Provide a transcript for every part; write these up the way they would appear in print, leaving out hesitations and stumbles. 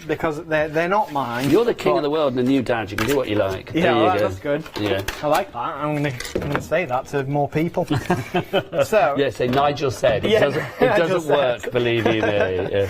because they're not mine. You're the king of the world and a new dad. You can do what you like. Yeah, well, that's good. Yeah, I like that. I'm gonna say that to more people. So yeah, say Nigel said it doesn't work. Believe you me. Yeah.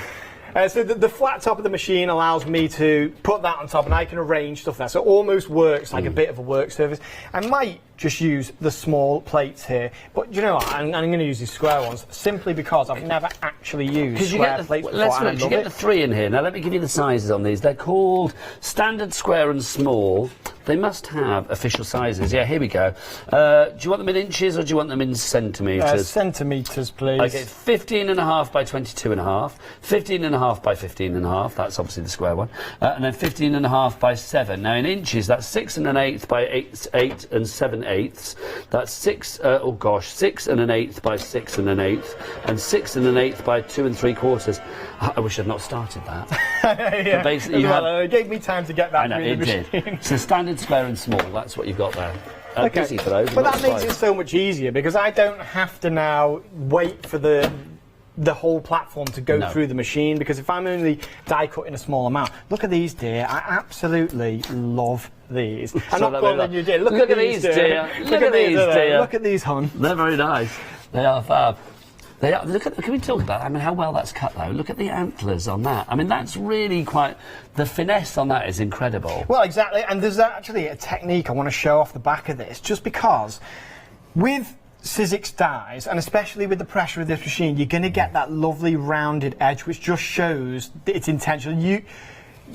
So the flat top of the machine allows me to put that on top, and I can arrange stuff there. So it almost works like a bit of a work surface. I might just use the small plates here, but you know what? I'm going to use these square ones simply because I've never actually used square plates before. Let's look. You get the 3 in here. Now let me give you the sizes on these. They're called standard, square, and small. They must have official sizes. Yeah, here we go. Do you want them in inches or do you want them in centimetres? Centimetres, please. Okay, 15.5 by 22.5, 15.5 by 15.5. That's obviously the square one, and then 15.5 by 7. Now in inches, that's 6 1/8 by 8 and 7/8. That's 6 1/8 by 6 1/8, and 6 1/8 by 2 3/4. I wish I'd not started that. Yeah. Basically, it gave me time to get that. I know, it did. So standard, square, and small. That's what you've got there. Okay. Busy for those. But that makes it so much easier because I don't have to now wait for the whole platform to go through the machine, because if I'm only die cutting a small amount, look at these, dear. I absolutely love these. I'm not calling you dear. Look at these, dear. Look at these, dear. Look at these, hon. They're very nice. They are fab. They are. Look at. Can we talk about? I mean, how well that's cut, though. Look at the antlers on that. I mean, that's really quite. The finesse on that is incredible. Well, exactly. And there's actually a technique I want to show off the back of this, just because with Sizzix dies, and especially with the pressure of this machine, you're going to get that lovely rounded edge, which just shows its intention.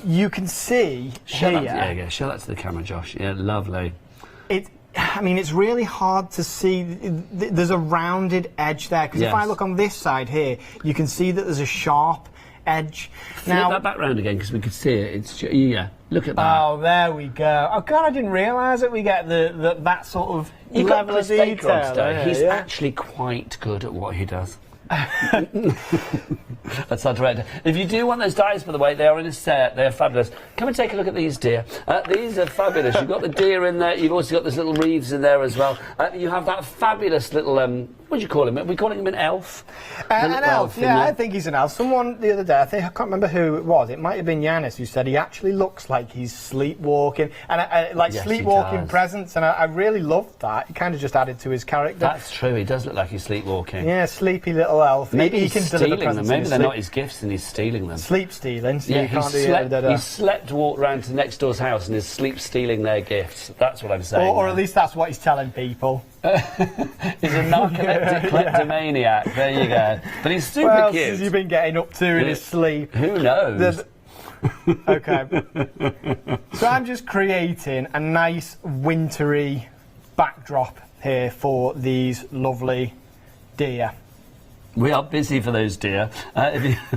You can see here. Show that to the camera, Josh. Yeah, lovely. I mean, it's really hard to see. There's a rounded edge there, because if I look on this side here, you can see that there's a sharp edge. Flip that back round again, because we could see it. It's look at that. Oh, there we go. Oh God, I didn't realise that we get that sort of level of detail. He's actually quite good at what he does. That's our director. If you do want those dies, by the way, they are in a set. They are fabulous. Come and take a look at these deer. These are fabulous. You've got the deer in there. You've also got those little wreaths in there as well. You have that fabulous little, what do you call him? Are we calling him an elf? An elf, yeah, I think he's an elf. Someone the other day, I can't remember who it was. It might have been Yanis, who said he actually looks like he's sleepwalking. And sleepwalking presence, and I really loved that. It kind of just added to his character. That's true. He does look like he's sleepwalking. Yeah, sleepy little elf. Maybe he's stealing them. Maybe they're not his gifts and he's stealing them. Sleep stealing. So yeah, he slept, walked round to next door's house and is sleep stealing their gifts. That's what I'm saying. Or at least that's what he's telling people. He's a narcoleptic kleptomaniac. There you go. But he's super cute. What else cute. Has he been getting up to in his sleep? Who knows? Okay. So I'm just creating a nice wintry backdrop here for these lovely deer. We are busy for those deer.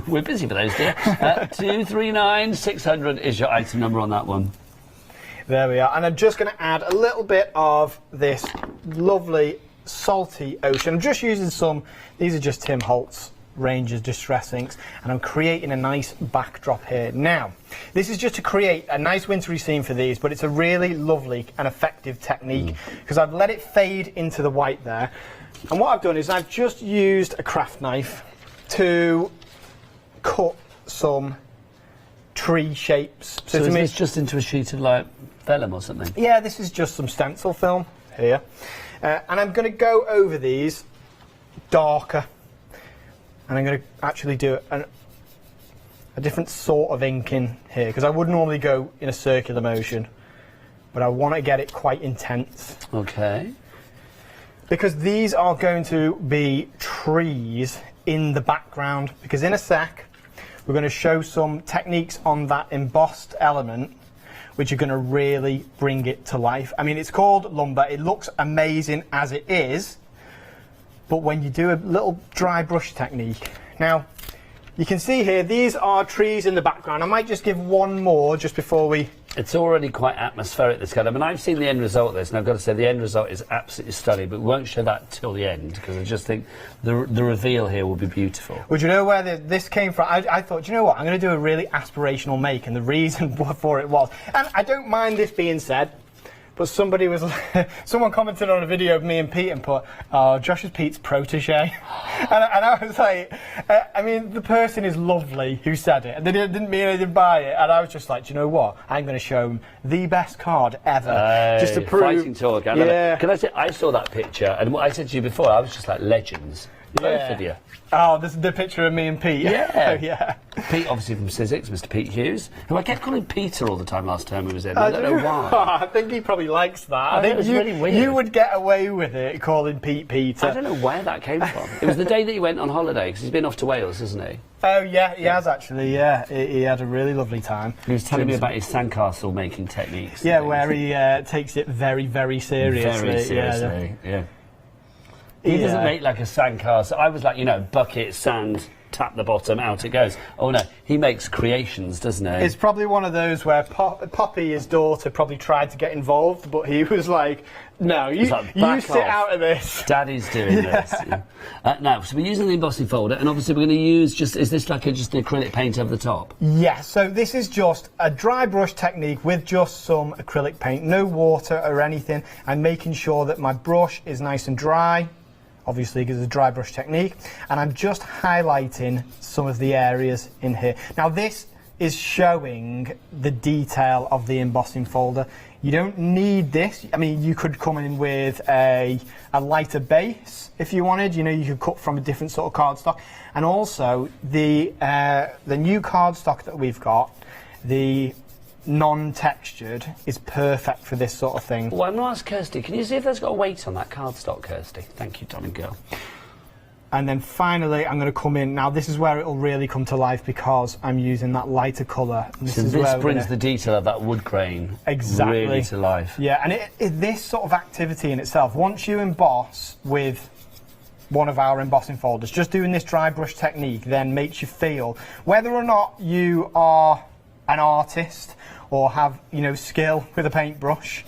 We're busy for those deer. 239 600 is your item number on that one. There we are. And I'm just going to add a little bit of this lovely salty ocean. I'm just using some, these are just Tim Holtz Rangers Distress Inks, and I'm creating a nice backdrop here. Now, this is just to create a nice wintry scene for these, but it's a really lovely and effective technique, because I've let it fade into the white there. And what I've done is I've just used a craft knife to cut some tree shapes. So is this just into a sheet of like vellum or something? Yeah, this is just some stencil film here. And I'm going to go over these darker. And I'm going to actually do a different sort of ink in here, because I would normally go in a circular motion, but I want to get it quite intense. Okay. Because these are going to be trees in the background, because in a sec we're going to show some techniques on that embossed element which are going to really bring it to life. I mean, it's called lumber, it looks amazing as it is, but when you do a little dry brush technique. Now, you can see here, these are trees in the background. I might just give one more just before we... It's already quite atmospheric, this colour. I mean, I've seen the end result of this, and I've got to say the end result is absolutely stunning, but we won't show that till the end, because I just think the reveal here will be beautiful. Well, do you know where this came from? I thought, do you know what, I'm going to do a really aspirational make, and the reason for it was, and I don't mind this being said, but somebody was, someone commented on a video of me and Pete and put, "Oh, Josh is Pete's protege," and I was like, I mean, the person is lovely who said it, and they didn't mean anything by it, and I was just like, do you know what? I'm going to show him the best card ever, just to prove. Fighting talk. I love it. Can I say, I saw that picture, and what I said to you before, I was just like, legends. Both of you. Oh, this is the picture of me and Pete. Yeah. Yeah. Pete, obviously from Sizzix, Mr. Pete Hughes, who I kept calling Peter all the time last time he was in. I don't know why. I think he probably likes that. I it think was really weird. You would get away with it calling Pete Peter. I don't know where that came from. It was the day that he went on holiday, because he's been off to Wales, hasn't he? Oh, yeah, he has actually, yeah. He had a really lovely time. He was telling me about his sandcastle making techniques. Yeah, where he takes it very, very seriously. Very seriously, yeah. He doesn't make like a sandcastle. I was like, bucket, sand, tap the bottom, out it goes. Oh no, he makes creations, doesn't he? It's probably one of those where Poppy, his daughter, probably tried to get involved, but he was like, "No, you sit out of this. Daddy's doing this." Yeah. Now, so we're using the embossing folder, and obviously we're going to use is this like just an acrylic paint over the top? Yeah, so this is just a dry brush technique with just some acrylic paint, no water or anything. I'm making sure that my brush is nice and dry, obviously because it's a dry brush technique, and I'm just highlighting some of the areas in here. Now this is showing the detail of the embossing folder. You don't need this. I mean, you could come in with a lighter base if you wanted. You could cut from a different sort of cardstock. And also the new cardstock that we've got, the non-textured, is perfect for this sort of thing. Well, I'm going to ask Kirsty, can you see if there's got a weight on that cardstock, Kirsty? Thank you, darling girl. And then finally, I'm going to come in. Now, this is where it'll really come to life because I'm using that lighter colour. So this brings the detail of that wood grain really to life. Yeah, and this sort of activity in itself, once you emboss with one of our embossing folders, just doing this dry brush technique then makes you feel, whether or not you are an artist or have, skill with a paintbrush,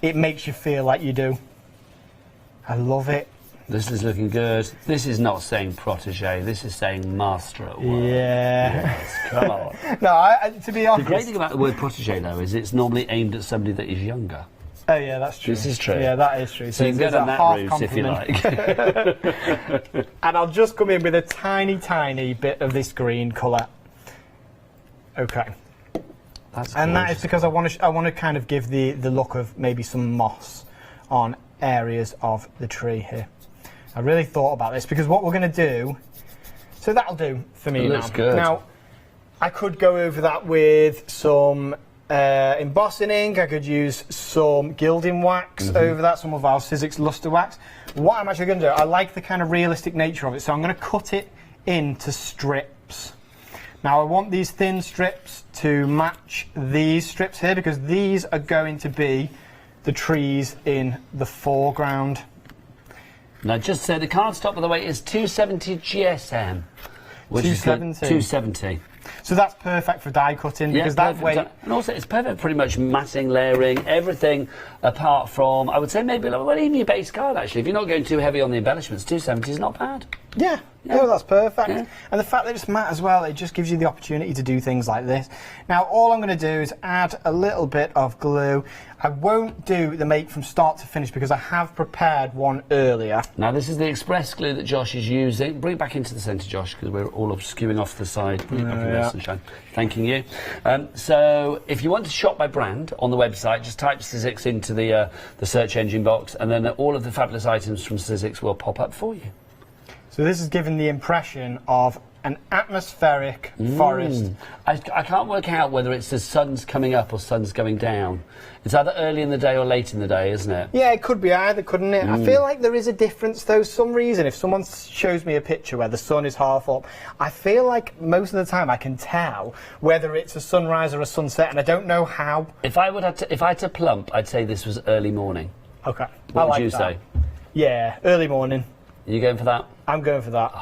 it makes you feel like you do. I love it. This is looking good. This is not saying protege, this is saying master at work. Yeah. Yes, come on. No, to be honest. The great thing about the word protege, though, is it's normally aimed at somebody that is younger. Oh, yeah, that's true. This is true. Yeah, that is true. So you can go down that route if you like. And I'll just come in with a tiny, tiny bit of this green colour. Okay. And that is because I want to kind of give the look of maybe some moss on areas of the tree here. I really thought about this because what we're going to do, so that'll do for me now. Looks good. Now, I could go over that with some embossing ink. I could use some gilding wax over that, some of our Sizzix Luster Wax. What I'm actually going to do, I like the kind of realistic nature of it, so I'm going to cut it into strips. Now I want these thin strips to match these strips here because these are going to be the trees in the foreground. Now just say the cardstock, by the way, is 270 GSM. Which 270. Is 270. So that's perfect for die cutting because that way... And also it's perfect for pretty much matting, layering, everything apart from, I would say maybe, well, even your base card actually. If you're not going too heavy on the embellishments, 270 is not bad. Yeah, no, that's perfect. Yeah. And the fact that it's matte as well, it just gives you the opportunity to do things like this. Now, all I'm going to do is add a little bit of glue. I won't do the make from start to finish because I have prepared one earlier. Now, this is the express glue that Josh is using. Bring it back into the centre, Josh, because we're all skewing off to the side. Bring it back in there, sunshine. Thanking you. So, if you want to shop by brand on the website, just type Sizzix into the search engine box, and then all of the fabulous items from Sizzix will pop up for you. So this is giving the impression of an atmospheric forest. I can't work out whether it's the sun's coming up or sun's going down. It's either early in the day or late in the day, isn't it? Yeah, it could be either, couldn't it? I feel like there is a difference, though. Some reason, if someone shows me a picture where the sun is half up, I feel like most of the time I can tell whether it's a sunrise or a sunset, and I don't know how. If I had to plump, I'd say this was early morning. Okay. What would you say? Yeah, early morning. Are you going for that? I'm going for that.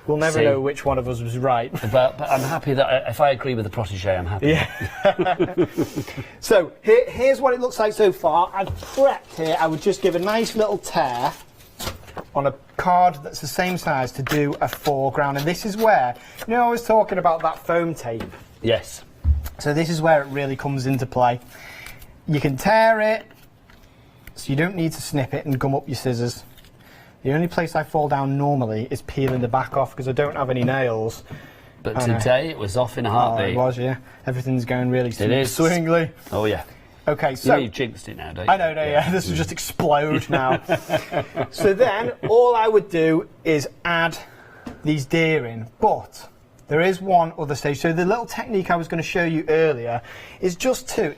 We'll never know which one of us was right. But I'm happy that if I agree with the protege, I'm happy. Yeah. So here's what it looks like so far. I've prepped here. I would just give a nice little tear on a card that's the same size to do a foreground. And this is where, I was talking about that foam tape. Yes. So this is where it really comes into play. You can tear it, so you don't need to snip it and gum up your scissors. The only place I fall down normally is peeling the back off because I don't have any nails. But today it was off in a heartbeat. It was, yeah. Everything's going really swingly. Oh, yeah. Okay, so... You've jinxed it now, don't you? I know, yeah. This will just explode now. So then, all I would do is add these deer in, but there is one other stage. So the little technique I was going to show you earlier is just to...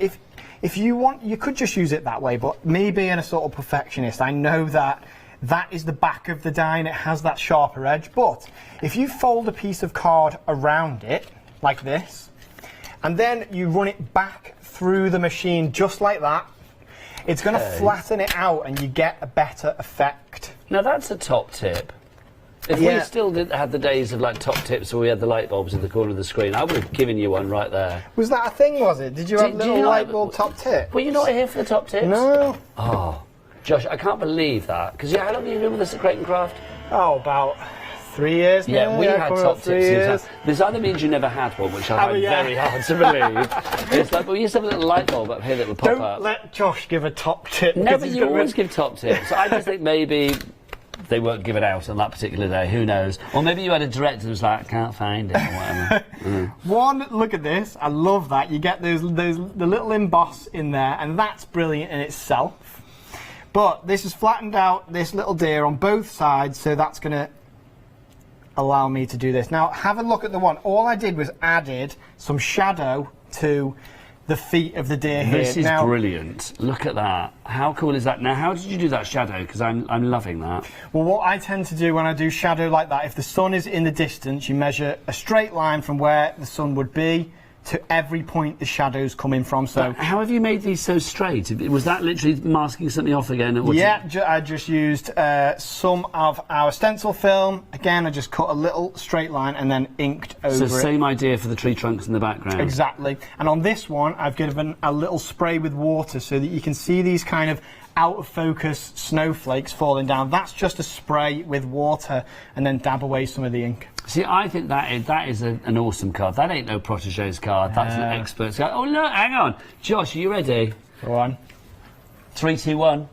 If you want, you could just use it that way, but me being a sort of perfectionist, I know that that is the back of the die and it has that sharper edge. But if you fold a piece of card around it, like this, and then you run it back through the machine just like that, it's going to flatten it out and you get a better effect. Now that's a top tip. If we still had the days of like top tips where we had the light bulbs in the corner of the screen, I would have given you one right there. Was that a thing, was it? Did you have little light bulb top tip? Were you not here for the top tips? No. Oh, Josh, I can't believe that. Because how long have you been with us at Crate & Craft? Oh, about 3 years now. Yeah, we had top tips. This either means you never had one, which I find very hard to believe. It's like, well, we used to have a little light bulb up here that would pop up. Don't let Josh give a top tip. No, but you always give top tips. I just think maybe they weren't given out on that particular day. Who knows? Or maybe you had a director who was like, I can't find it, or whatever. One, look at this. I love that. You get the little emboss in there, and that's brilliant in itself. But this has flattened out this little deer on both sides, so that's going to allow me to do this. Now, have a look at the one. All I did was added some shadow to the feet of the deer here. This is brilliant. Look at that. How cool is that? Now, how did you do that shadow? Because I'm loving that. Well, what I tend to do when I do shadow like that, if the sun is in the distance, you measure a straight line from where the sun would be to every point the shadow's coming from. So, but how have you made these so straight? Was that literally masking something off again? Yeah, I just used some of our stencil film. Again, I just cut a little straight line and then inked over it. So same idea for the tree trunks in the background. Exactly. And on this one, I've given a little spray with water so that you can see these kind of out of focus snowflakes falling down. That's just a spray with water and then dab away some of the ink. See, I think that is an awesome card. That ain't no protege's card. That's an expert's card. Oh, look, hang on. Josh, are you ready? Go on. 3, 2, 1.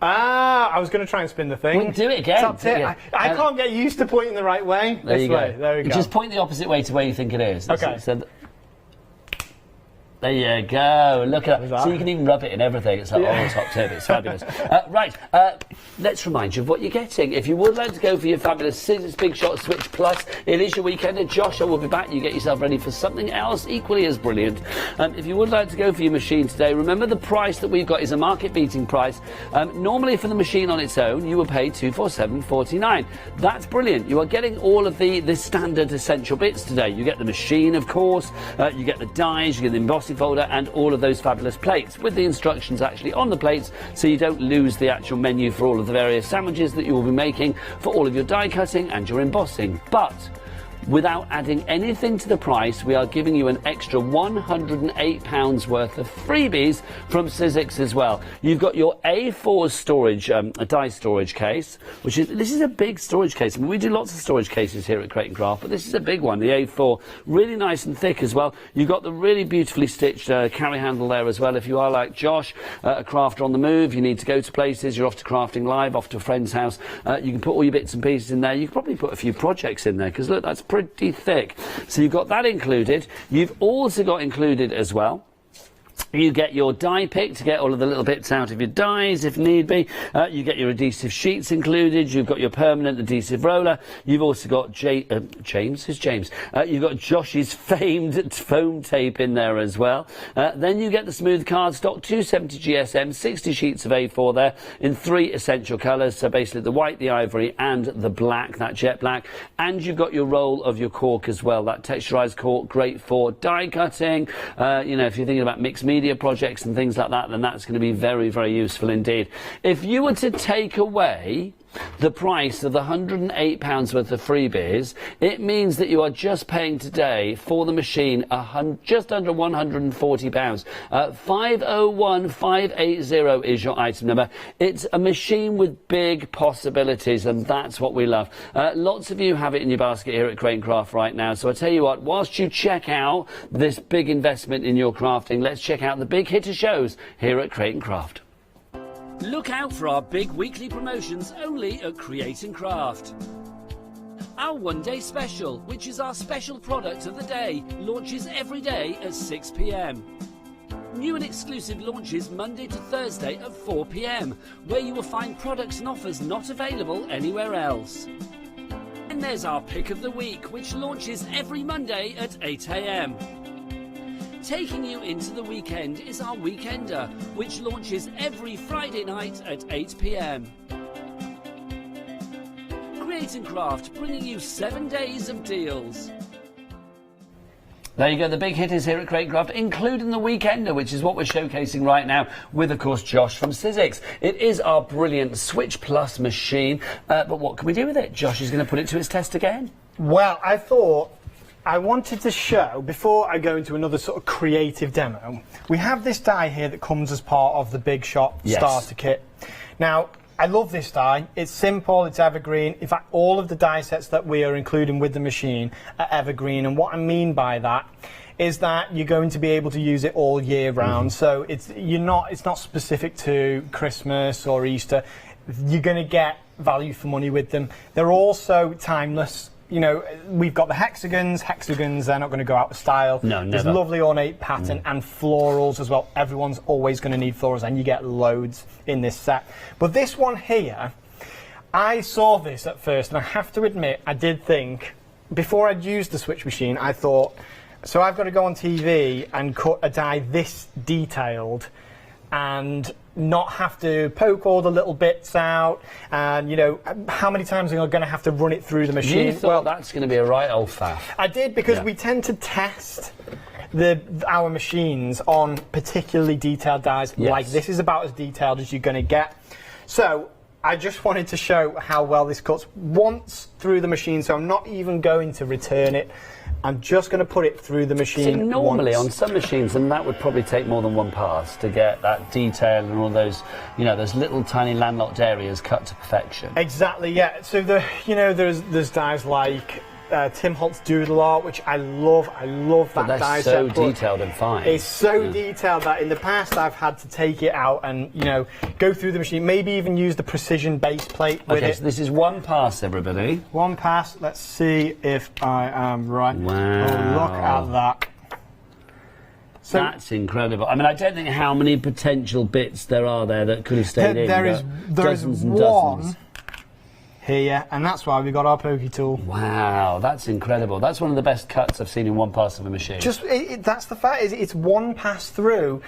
Ah, I was going to try and spin the thing. We can do it again. Top tip. I can't get used to pointing the right way. There you go. There we go. Just point the opposite way to where you think it is. Okay. There you go. Look at that. So you can even rub it in everything. It's like, oh, top tip. It's fabulous. Right. Let's remind you of what you're getting. If you would like to go for your fabulous Scissors Big Shot Switch Plus, it is your weekend, and Joshua will be back. You get yourself ready for something else equally as brilliant. If you would like to go for your machine today, remember the price that we've got is a market-beating price. Normally for the machine on its own, you will pay $247.49. That's brilliant. You are getting all of the standard essential bits today. You get the machine, of course. You get the dies. You get the embossing folder and all of those fabulous plates with the instructions actually on the plates, so you don't lose the actual menu for all of the various sandwiches that you will be making for all of your die cutting and your embossing. But without adding anything to the price, we are giving you an extra £108 worth of freebies from Sizzix as well. You've got your A4 storage, a die storage case, this is a big storage case. I mean, we do lots of storage cases here at Crate & Craft, but this is a big one, the A4, really nice and thick as well. You've got the really beautifully stitched carry handle there as well. If you are like Josh, a crafter on the move, you need to go to places, you're off to Crafting Live, off to a friend's house, you can put all your bits and pieces in there. You can probably put a few projects in there, because look, that's pretty thick. So you've got that included. You've also got included as well, you get your die pick to get all of the little bits out of your dies if need be. You get your adhesive sheets included. You've got your permanent adhesive roller. You've also got James. Who's James? You've got Josh's famed foam tape in there as well. Then you get the smooth cardstock, 270 GSM, 60 sheets of A4 there in 3 essential colours. So basically the white, the ivory and the black, that jet black. And you've got your roll of your cork as well, that texturised cork, great for die cutting. You know, if you're thinking about mixed media projects and things like that, then that's going to be very, very useful indeed. If you were to take away the price of the £108 worth of freebies, it means that you are just paying today for the machine just under £140. 501580 is your item number. It's a machine with big possibilities, and that's what we love. Lots of you have it in your basket here at Crate & Craft right now, so I tell you what, whilst you check out this big investment in your crafting, let's check out the big hitter shows here at Crate & Craft. Look out for our big weekly promotions only at Create & Craft. Our one-day special, which is our special product of the day, launches every day at 6 p.m. New and exclusive launches Monday to Thursday at 4 p.m, where you will find products and offers not available anywhere else. And there's our pick of the week, which launches every Monday at 8 a.m. Taking you into the weekend is our Weekender, which launches every Friday night at 8 p.m. Create & Craft, bringing you 7 days of deals. There you go, the big hitters here at Crate & Craft, including the Weekender, which is what we're showcasing right now with, of course, Josh from Sizzix. It is our brilliant Switch Plus machine, but what can we do with it? Josh is going to put it to its test again. Well, I thought I wanted to show, before I go into another sort of creative demo, we have this die here that comes as part of the Big Shop starter kit. Now, I love this die. It's simple, it's evergreen. In fact, all of the die sets that we are including with the machine are evergreen, and what I mean by that is that you're going to be able to use it all year round. So it's not specific to Christmas or Easter. You're going to get value for money with them. They're also timeless. You know, we've got the hexagons. Hexagons, they're not going to go out of style. No, never. There's lovely ornate pattern and florals as well. Everyone's always going to need florals, and you get loads in this set. But this one here, I saw this at first, and I have to admit, I did think, before I'd used the Switch machine, I thought, so I've got to go on TV and cut a die this detailed and not have to poke all the little bits out, and you know, how many times am I going to have to run it through the machine? You thought that's going to be a right old faff. I did, because we tend to test our machines on particularly detailed dies. Like this is about as detailed as you're going to get. So I just wanted to show how well this cuts once through the machine, so I'm not even going to return it. I'm just going to put it through the machine. See, normally once. on some machines, and that would probably take more than one pass to get that detail and all those, you know, those little tiny landlocked areas cut to perfection. Exactly, yeah. So there's dies like Tim Holt's Doodle Art, which I love. I love that die set. But so detailed and fine. It's so detailed that in the past I've had to take it out and, you know, go through the machine, maybe even use the precision base plate with it. So this is one pass, everybody. One pass. Let's see if I am right. Wow. Oh, look at that. So that's incredible. I mean, I don't think how many potential bits there are there that could have stayed in. There is dozens and one dozens here, and that's why we got our pokey tool. Wow, that's incredible. That's one of the best cuts I've seen in one pass of a machine. That's the fact, is it's one pass through.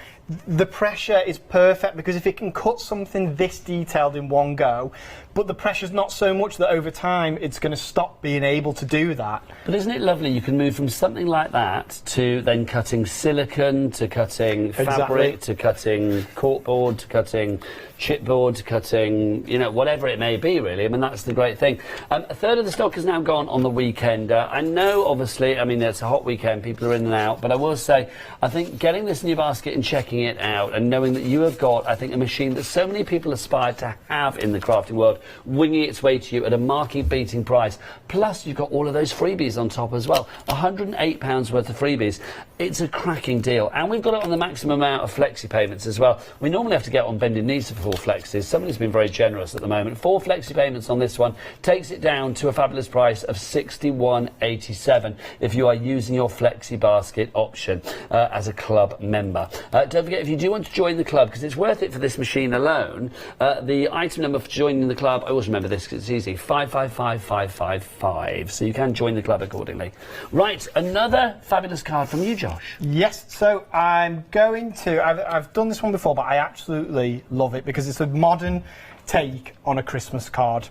The pressure is perfect, because if it can cut something this detailed in one go, but the pressure's not so much that over time it's going to stop being able to do that. But isn't it lovely? You can move from something like that to then cutting silicone, to cutting fabric, to cutting corkboard, to cutting chipboard, to cutting, you know, whatever it may be, really. I mean, that's the great thing. A third of the stock has now gone on the weekend. I know, obviously, I mean, it's a hot weekend, people are in and out, but I will say, I think getting this in your basket and checking it out and knowing that you have got, I think, a machine that so many people aspire to have in the crafting world, winging its way to you at a market-beating price. Plus, you've got all of those freebies on top as well. £108 worth of freebies. It's a cracking deal. And we've got it on the maximum amount of flexi payments as well. We normally have to get on bending knees for 4 flexis. Somebody's been very generous at the moment. 4 flexi payments on this one takes it down to a fabulous price of £61.87 if you are using your flexi basket option as a club member. Don't forget, if you do want to join the club, because it's worth it for this machine alone, the item number for joining the club, I always remember this because it's easy, 555555. So you can join the club accordingly. Right, another fabulous card from you, Josh. Yes, so I'm going to, I've done this one before, but I absolutely love it because it's a modern take on a Christmas card.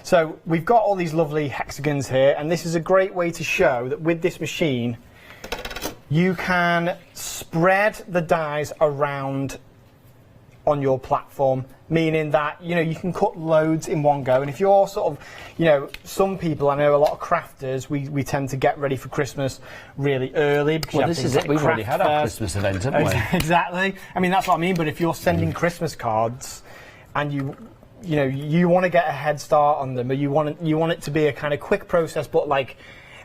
So we've got all these lovely hexagons here, and this is a great way to show that with this machine you can spread the dies around on your platform, meaning that, you know, you can cut loads in one go. And if you're sort of, you know, some people, I know a lot of crafters, we tend to get ready for Christmas really early. Because well, this is it. We've already had our Christmas event, haven't we? Exactly. I mean, that's what I mean. But if you're sending Christmas cards and you want to get a head start on them, or you want it to be a kind of quick process, but like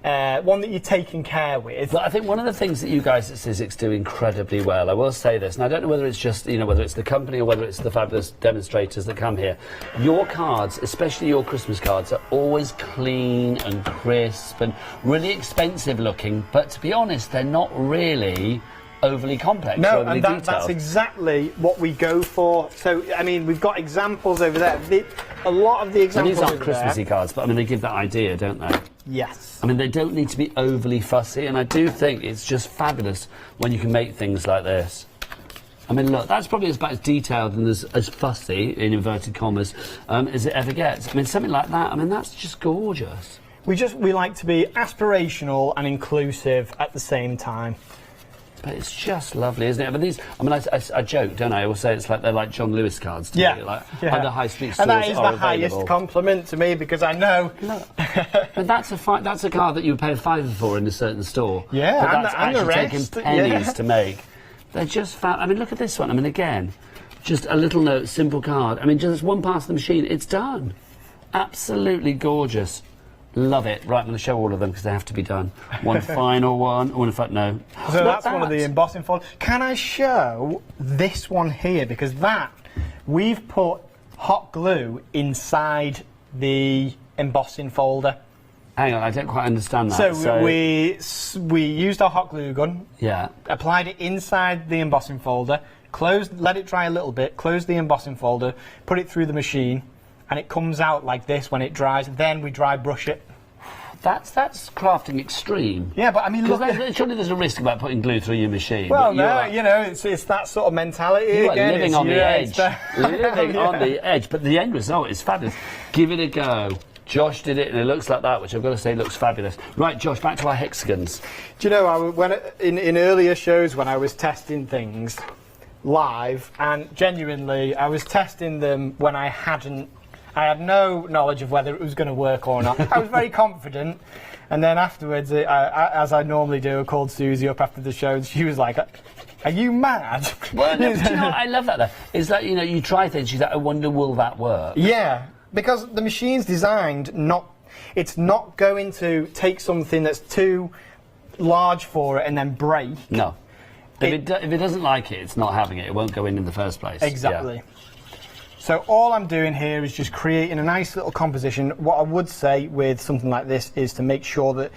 one that you're taking care with. Well, I think one of the things that you guys at Sizzix do incredibly well, I will say this, and I don't know whether it's just, you know, whether it's the company or whether it's the fabulous demonstrators that come here. Your cards, especially your Christmas cards, are always clean and crisp and really expensive looking, but to be honest, they're not really overly complex. No, overly and that's exactly what we go for. So, I mean, we've got examples over there. A lot of the examples. And these aren't Christmassy cards, but I mean, they give that idea, don't they? Yes. I mean, they don't need to be overly fussy, and I do think it's just fabulous when you can make things like this. I mean, look, that's probably about as detailed and as fussy, in inverted commas, as it ever gets. I mean, something like that, I mean, that's just gorgeous. We like to be aspirational and inclusive at the same time. But it's just lovely, isn't it? But these, I mean, I joke, don't I? I will say it's like they're like John Lewis cards to me. Like, other high street stores and that is are the highest compliment to me, because I know. But that's a card that you would pay $5 for in a certain store. Yeah, but that's and the actually rest, taken pennies to make. They're just I mean, look at this one. I mean, again, just a little note, simple card. I mean, just one pass of the machine, it's done. Absolutely gorgeous. Love it. Right, I'm going to show all of them because they have to be done. One final one. Oh, in fact, no. So that's one of the embossing folders. Can I show this one here? Because we've put hot glue inside the embossing folder. Hang on, I don't quite understand that. So we used our hot glue gun. Yeah. Applied it inside the embossing folder. Let it dry a little bit. Closed the embossing folder. Put it through the machine. And it comes out like this when it dries. Then we dry brush it. That's crafting extreme. Yeah, but I mean, look. Surely there's a risk about putting glue through your machine. Well, no, you know, it's that sort of mentality. You again. are living on the edge. Living on the edge. But the end result is fabulous. Give it a go. Josh did it, and it looks like that, which I've got to say looks fabulous. Right, Josh, back to our hexagons. Do you know, in earlier shows when I was testing things live, and genuinely, I was testing them when I had no knowledge of whether it was going to work or not. I was very confident, and then afterwards, as I normally do, I called Susie up after the show, and she was like, "Are you mad?" Well, no, you know, I love that though. It's like, you know, you try things, she's like, I wonder, will that work? Yeah, because the machine's designed it's not going to take something that's too large for it and then break. No. If it doesn't like it, it's not having it. It won't go in the first place. Exactly. Yeah. So all I'm doing here is just creating a nice little composition. What I would say with something like this is to make sure that,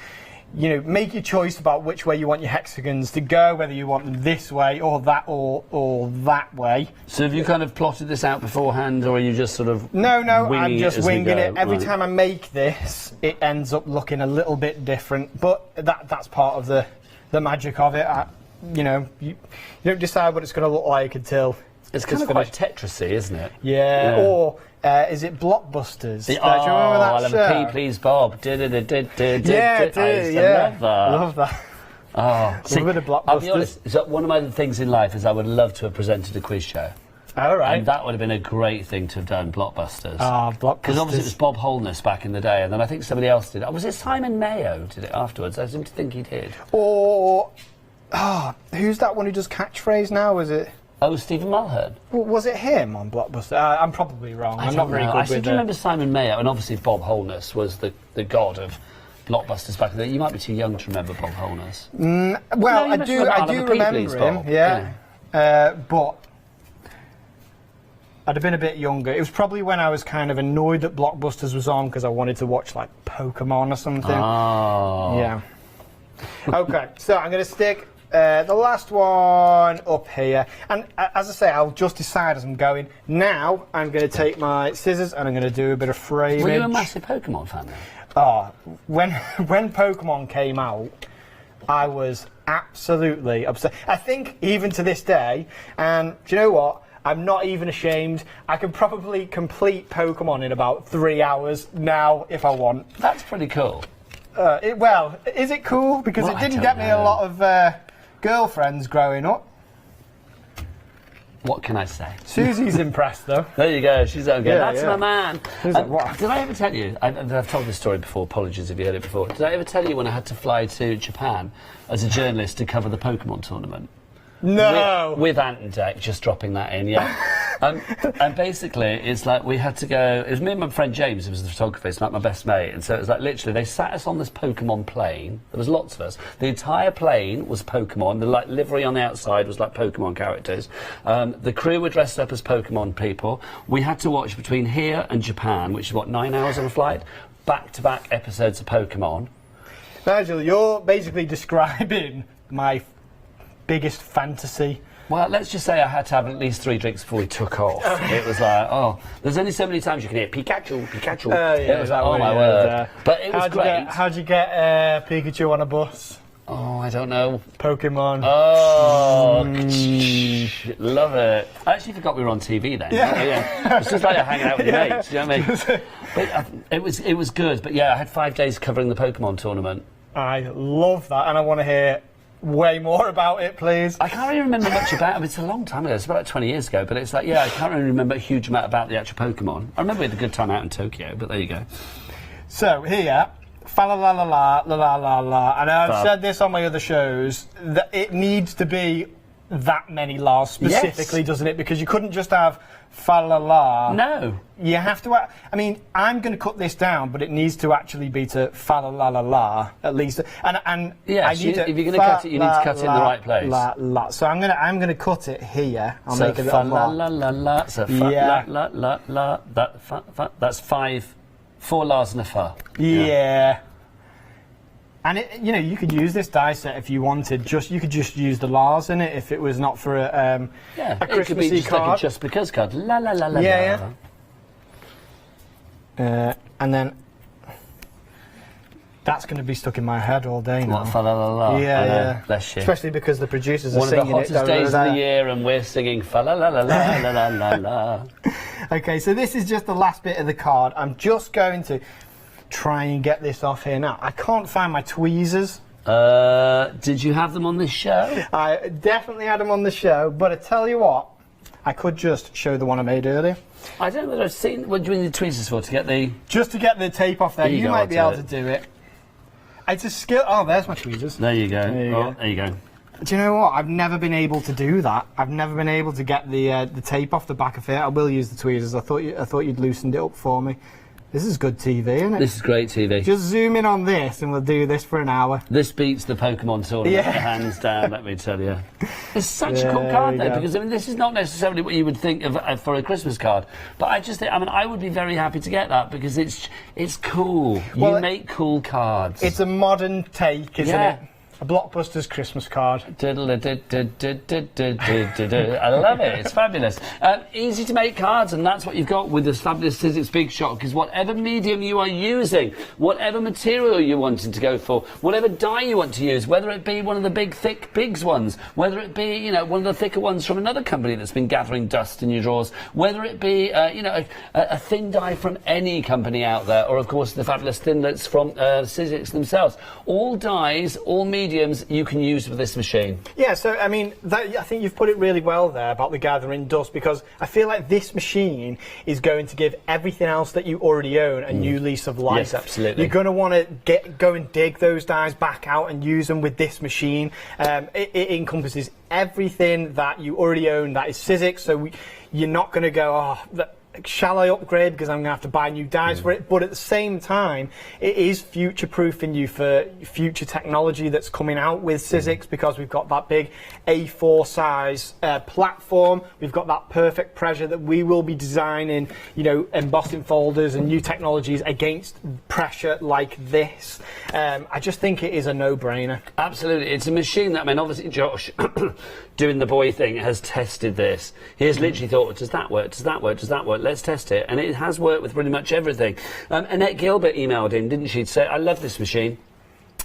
you know, make your choice about which way you want your hexagons to go, whether you want them this way or that way. So have you kind of plotted this out beforehand, or are you just sort of No, I'm just winging it. Every right. time I make this, it ends up looking a little bit different, but that's part of the magic of it. You know, you don't decide what it's going to look like until it's kind of quite Tetrisy, isn't it? Yeah. Or is it Blockbusters? Do you remember that show? Please Bob. Yeah, love that. Oh, see, a bit of Blockbusters. I'll be honest, so one of my things in life is I would love to have presented a quiz show. All right. And that would have been a great thing to have done, Blockbusters. Blockbusters. Because obviously it was Bob Holness back in the day, and then I think somebody else did it. Was it Simon Mayo did it afterwards? I seem to think he did. Or, who's that one who does catchphrase now? Was it? Oh, Stephen Mulhern. Was it him on Blockbuster? I'm probably wrong. I'm not very good with it. I remember Simon Mayo, and obviously Bob Holness was the god of Blockbusters back in the day. You might be too young to remember Bob Holness. Well, no, I do remember him, yeah. But I'd have been a bit younger. It was probably when I was kind of annoyed that Blockbusters was on because I wanted to watch, like, Pokemon or something. Oh. Yeah. Okay, so I'm going to stick the last one up here, and as I say, I'll just decide as I'm going. Now I'm going to take my scissors and I'm going to do a bit of framing. Were you a massive Pokemon fan then? When Pokemon came out, I was absolutely upset. I think even to this day, and do you know what? I'm not even ashamed. I can probably complete Pokemon in about 3 hours now if I want. That's pretty cool. Well, is it cool? Because it didn't get me a lot of girlfriends growing up. What can I say? Susie's impressed, though. There you go. She's okay. Yeah, That's yeah. my man. Like, what? Did I ever tell you? I've told this story before. Apologies if you heard it before. Did I ever tell you when I had to fly to Japan as a journalist to cover the Pokemon tournament? No. With Ant and Deck, just dropping that in, yeah. And basically, it's like we had to go. It was me and my friend James, who was the photographer. It's like my best mate, and so it was like literally they sat us on this Pokemon plane. There was lots of us. The entire plane was Pokemon. The like livery on the outside was like Pokemon characters. The crew were dressed up as Pokemon people. We had to watch between here and Japan, which is what 9 hours on a flight, back-to-back episodes of Pokemon. Nigel, you're basically describing my biggest fantasy. Well, let's just say I had to have at least 3 drinks before we took off. It was like, oh, there's only so many times you can hear Pikachu, Pikachu. Yeah, it was like, oh my way, word. But it was great. How'd you get Pikachu on a bus? Oh, I don't know. Pokemon. Oh, love it. I actually forgot we were on TV then. Yeah. It's just like hanging out with your mates, do you know what I mean? But it was good. But yeah, I had 5 days covering the Pokemon tournament. I love that, and I want to hear way more about it, please. I can't really remember much about it. I mean, it's a long time ago. It's about 20 years ago. But it's like, yeah, I can't really remember a huge amount about the actual Pokemon. I remember we had a good time out in Tokyo, but there you go. So, here, fa la la la la la la la la, and I've said this on my other shows, that it needs to be that many la's specifically, doesn't it? Because you couldn't just have fa la la. No. You have to. I mean, I'm going to cut this down, but it needs to actually be to fa la la la la at least. And yeah, if you're going to cut it, you need to cut it in the right place. La la. So I'm gonna cut it here. I'll so make it a fa little la more. la la la. So fa Yeah. la la la la. That's 4 la's and a fa. Yeah. And you could use this die set if you wanted. You could just use the Lars in it if it was not for a it could be Christmassy just card. like a just because card. La la la la. Yeah, yeah. And then that's going to be stuck in my head all day now. What, fa la la la? Yeah, yeah. Bless you. Especially because the producers are One of the singing it. hottest days of the year, and we're singing fa la la la la la la la la. Okay, so this is just the last bit of the card. I'm just going to try and get this off here now. I can't find my tweezers. Did you have them on this show? I definitely had them on the show, but I tell you what, I could just show the one I made earlier. I don't know that I've seen. What do you need the tweezers for? To get the... Just to get the tape off there. There you You go, might I'll be do able it. to do it. It's a skill. Oh, there's my tweezers. There you go. There you go. There you go. Do you know what? I've never been able to do that. I've never been able to get the tape off the back of it. I will use the tweezers. I thought you'd loosened it up for me. This is good TV, isn't it? This is great TV. Just zoom in on this and we'll do this for an hour. This beats the Pokemon tournament, Yeah. hands down, let me tell you. It's such a There cool card, we though, go. because I mean, this is not necessarily what you would think of for a Christmas card. But I just think, I mean, I would be very happy to get that because it's cool. Well, you make cool cards. It's a modern take, isn't Yeah. it? A Blockbuster's Christmas card. I love it. It's fabulous. Easy to make cards, and that's what you've got with this fabulous Sizzix Big Shot, because whatever medium you are using, whatever material you're wanting to go for, whatever die you want to use, whether it be one of the big, thick Bigs ones, whether it be, one of the thicker ones from another company that's been gathering dust in your drawers, whether it be, a thin die from any company out there, or, of course, the fabulous thinlets from Sizzix themselves. All dies, all mediums you can use with this machine. Yeah, so I mean, I think you've put it really well there about the gathering dust, because I feel like this machine is going to give everything else that you already own a new lease of life. Yes, absolutely. You're going to want to go and dig those dies back out and use them with this machine. It encompasses everything that you already own that is Sizzix, so you're not going to go, shall I upgrade because I'm going to have to buy new dies for it? But at the same time, it is future-proofing you for future technology that's coming out with Sizzix, because we've got that big A4 size platform. We've got that perfect pressure that we will be designing, embossing folders and new technologies against pressure like this. I just think it is a no-brainer. Absolutely. It's a machine that, I mean, obviously Josh, doing the boy thing, has tested this. He has literally thought, does that work? Does that work? Does that work? Let's test it. And it has worked with pretty much everything. Annette Gilbert emailed him, didn't she, to say, I love this machine.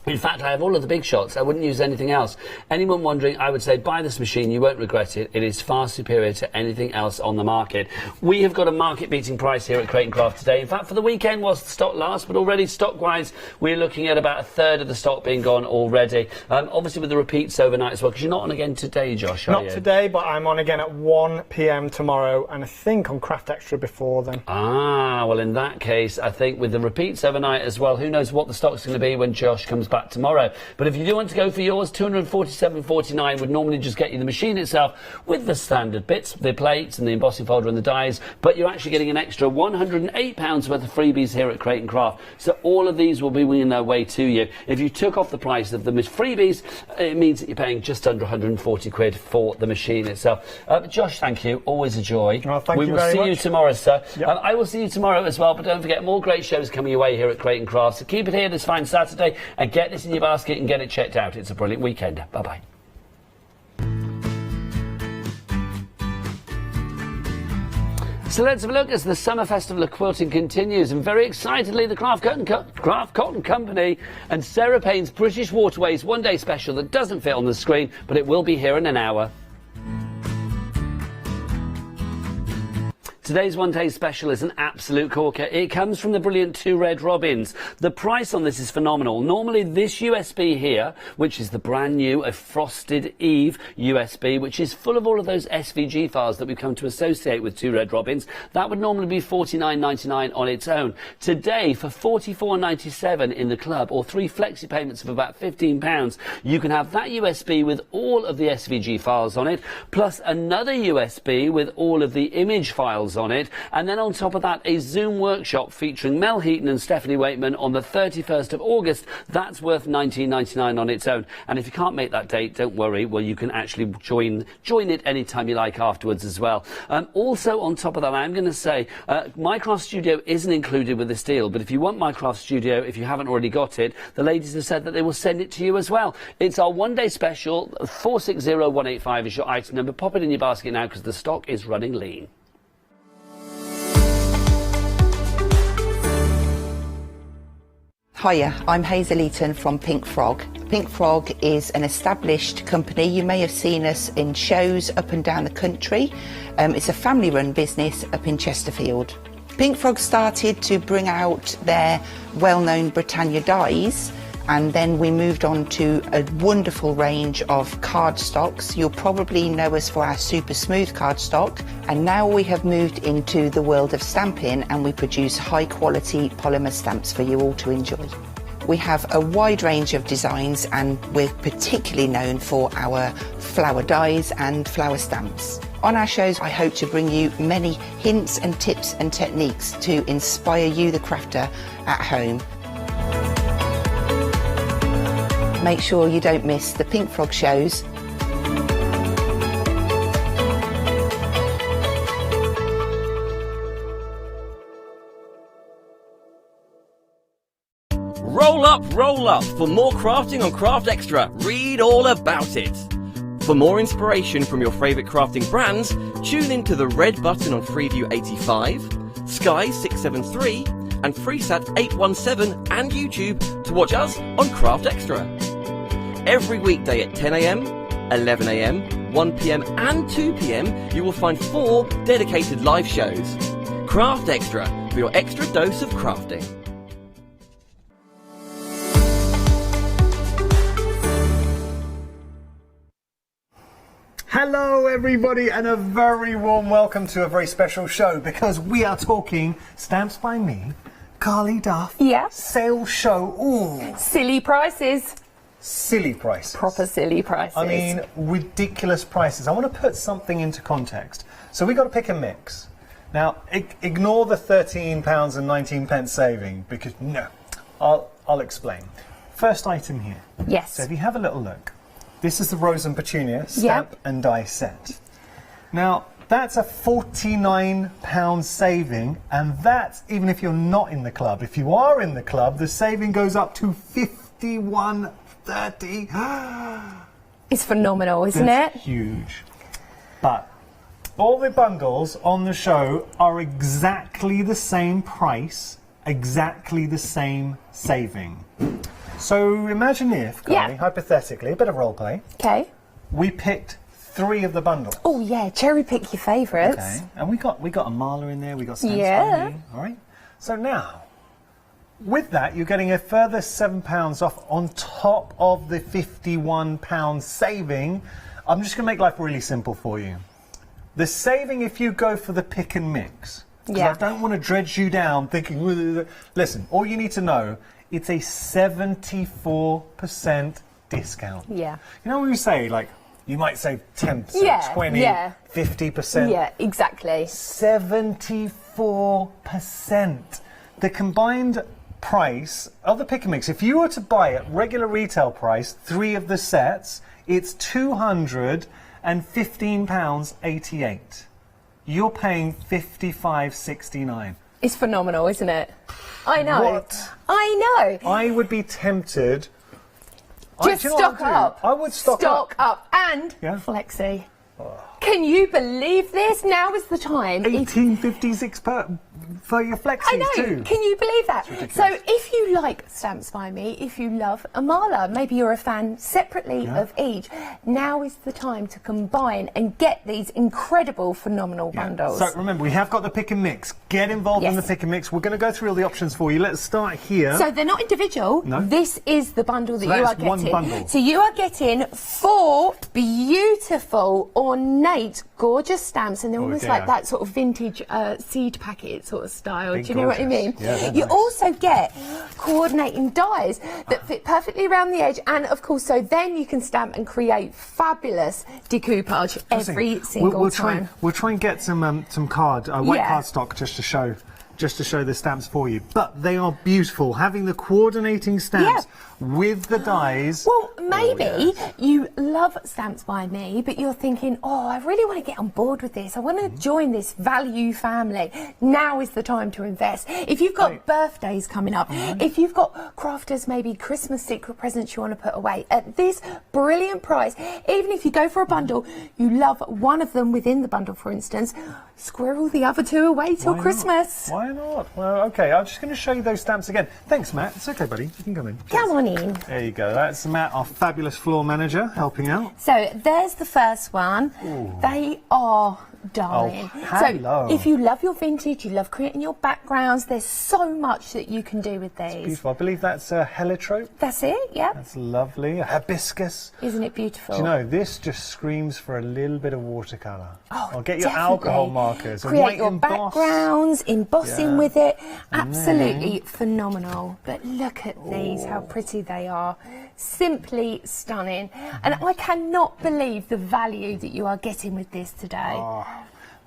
In fact, I have all of the big shots. I wouldn't use anything else. Anyone wondering, I would say buy this machine. You won't regret it. It is far superior to anything else on the market. We have got a market-beating price here at Crate & Craft today. In fact, for the weekend whilst the stock lasts, but already stock-wise, we're looking at about a third of the stock being gone already. Obviously with the repeats overnight as well, because you're not on again today, Josh, are you? Not today, but I'm on again at 1 p.m. tomorrow, and I think on Craft Extra before then. Ah, well, in that case, I think with the repeats overnight as well, who knows what the stock's going to be when Josh comes back tomorrow. But if you do want to go for yours, £247.49 would normally just get you the machine itself with the standard bits, the plates and the embossing folder and the dies, but you're actually getting an extra £108 worth of freebies here at Crate & Craft. So all of these will be winging their way to you. If you took off the price of the freebies, it means that you're paying just under 140 quid for the machine itself. Josh, thank you. Always a joy. Oh, thank we you will very see much. you tomorrow, sir. Yep. I will see you tomorrow as well, but don't forget, more great shows coming your way here at Crate & Craft. So keep it here this fine Saturday and get this in your basket and get it checked out. It's a brilliant weekend. Bye-bye. So let's have a look as the Summer Festival of Quilting continues, and very excitedly the Craft Cotton Company and Sarah Payne's British Waterways one-day special that doesn't fit on the screen, but it will be here in an hour. Today's one-day special is an absolute corker. It comes from the brilliant Two Red Robins. The price on this is phenomenal. Normally this USB here, which is the brand new a Frosted Eve USB, which is full of all of those SVG files that we've come to associate with Two Red Robins, that would normally be $49.99 on its own. Today, for $44.97 in the club, or 3 flexi payments of about £15, you can have that USB with all of the SVG files on it, plus another USB with all of the image files on it, and then on top of that a Zoom workshop featuring Mel Heaton and Stephanie Waitman on the 31st of August. That's worth $19.99 on its own, and if you can't make that date, don't worry, well, you can actually join it anytime you like afterwards as well. Also on top of that, I'm going to say Mycraft Studio isn't included with this deal, but if you want Mycraft Studio, if you haven't already got it, the ladies have said that they will send it to you as well. It's our one-day special. 460185 is your item number. Pop it in your basket now because the stock is running lean. Hiya, I'm Hazel Eaton from Pink Frog. Pink Frog is an established company. You may have seen us in shows up and down the country. It's a family-run business up in Chesterfield. Pink Frog started to bring out their well-known Britannia dies, and then we moved on to a wonderful range of cardstocks. You'll probably know us for our super smooth cardstock, and now we have moved into the world of stamping, and we produce high quality polymer stamps for you all to enjoy. We have a wide range of designs, and we're particularly known for our flower dies and flower stamps. On our shows, I hope to bring you many hints and tips and techniques to inspire you, the crafter, at home. Make sure you don't miss the Pink Frog shows. Roll up for more crafting on Craft Extra. Read all about it. For more inspiration from your favourite crafting brands, tune into the red button on Freeview 85, Sky 673 and FreeSat 817 and YouTube to watch us on Craft Extra. Every weekday at 10 AM, 11 AM, 1 PM and 2 PM, you will find 4 dedicated live shows. Craft Extra, for your extra dose of crafting. Hello everybody, and a very warm welcome to a very special show, because we are talking stamps by me, Carley Duff. Yeah. Sale show. Ooh. Silly prices. Silly prices. Proper silly prices. I mean, ridiculous prices. I want to put something into context. So we got to pick a mix. Now, ignore the £13 and 19 pence saving, because no, I'll explain. First item here. Yes. So if you have a little look, this is the Rose and Petunia stamp and die set. Now, that's a £49 saving, and that's even if you're not in the club. If you are in the club, the saving goes up to £51.30. It's phenomenal, isn't That's it? huge. But all the bundles on the show are exactly the same price, exactly the same saving. So imagine if, Carly, Yeah. hypothetically, a bit of role play, Okay. we picked 3 of the bundles. Oh yeah, cherry pick your favourites. Okay, and we got a Marla in there, we got Stamps Yeah. by Me, all right? So now, with that, you're getting a further £7 off on top of the £51 saving. I'm just going to make life really simple for you. The saving, if you go for the pick and mix, 'cause Yeah. I don't want to dredge you down thinking, listen, all you need to know, it's a 74% discount. Yeah. You know when we say, like, you might save 10%, Yeah, 20, yeah. 50%. Yeah, exactly. 74%. The combined price of the pick and mix, if you were to buy at regular retail price 3 of the sets, it's £215.88. You're paying £55.69. It's phenomenal, isn't it? I know. What? I know. I would be tempted. Just do you know what stock I'd do? up. I would stock up. And Yeah. Flexi. Can you believe this? Now is the time. If- £18.56 for your flexis I know. too. Can you believe that? ridiculous. So if you like Stamps by Me, if you love Amala, maybe you're a fan separately of each, now is the time to combine and get these incredible, phenomenal bundles. So remember, we have got the pick and mix. Get involved in the Yes. pick and mix. We're going to go through all the options for you. Let's start here. So they're not individual. No. This is the bundle that So you that's are getting. one bundle. So you are getting 4 beautiful, ornate, gorgeous stamps, and they're almost dear. like that sort of vintage seed packet sort of style. They're Do you know what I gorgeous. mean? Yeah, they're You nice. also get coordinating dies that fit perfectly around the edge, and of course, so then you can stamp and create fabulous decoupage every single we'll time. We'll try and get some white Yeah. cardstock just to show the stamps for you. But they are beautiful. Having the coordinating stamps with the dies. Well, maybe you love Stamps by Me, but you're thinking, oh, I really want to get on board with this. I want to join this value family. Now is the time to invest. If you've got birthdays coming up, if you've got crafters, maybe Christmas secret presents you want to put away, at this brilliant price, even if you go for a bundle, you love one of them within the bundle, for instance, squirrel the other 2 away till Why not? Christmas. Why not? Well, okay, I'm just going to show you those stamps again. Thanks, Matt. It's okay, buddy. You can come in. Come on in. There you go. That's Matt, our fabulous floor manager, helping out. So there's the first one. They are darling. Oh, hello. So if you love your vintage, you love creating your backgrounds, there's so much that you can do with these. Beautiful. I believe that's a heliotrope. That's it, yeah. That's lovely. A hibiscus. Isn't it beautiful? Do you know, this just screams for a little bit of watercolour. Oh, Or get your definitely. alcohol markers. and Create white your emboss. backgrounds, embossing Yeah. with it. Absolutely phenomenal. But look at these, how pretty they are. Simply stunning. And I cannot believe the value that you are getting with this today.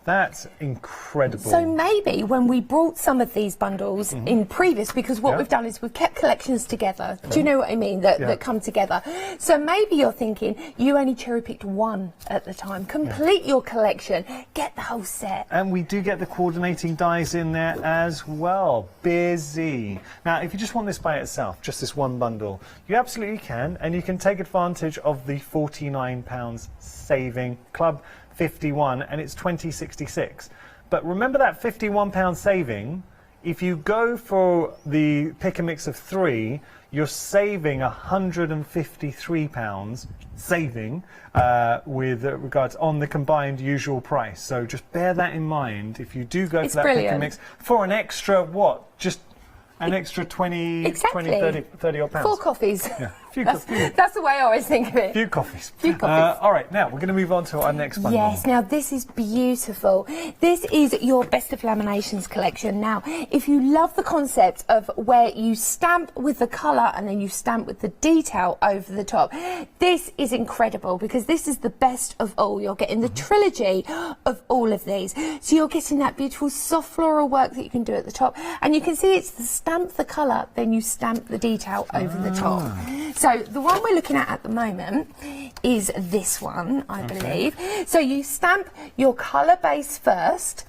That's incredible. So maybe when we brought some of these bundles in previous, because what Yeah. we've done is we've kept collections together. Do you know what I mean? That come together. So maybe you're thinking you only cherry picked one at the time. Complete your collection. Get the whole set. And we do get the coordinating dies in there as well. Busy. Now, if you just want this by itself, just this one bundle, you absolutely can, and you can take advantage of the £49 saving club 51, and it's 2066. But remember that £51 saving. If you go for the pick and mix of 3, you're saving £153 saving with regards on the combined usual price. So just bear that in mind if you do go It's for that pick brilliant. and mix for an extra just an extra 20, Exactly. 20 30 odd pounds. 4 coffees. Yeah, That's the way I always think of it. few coffees. Few coffees. All right, now we're going to move on to our next bundle. Yes, now this is beautiful. This is your Best of Laminations collection. Now, if you love the concept of where you stamp with the colour and then you stamp with the detail over the top, this is incredible because this is the best of all. You're getting the trilogy of all of these. So you're getting that beautiful soft floral work that you can do at the top. And you can see it's the stamp the colour, then you stamp the detail over the top. So the one we're looking at the moment is this one, I believe. So you stamp your colour base first,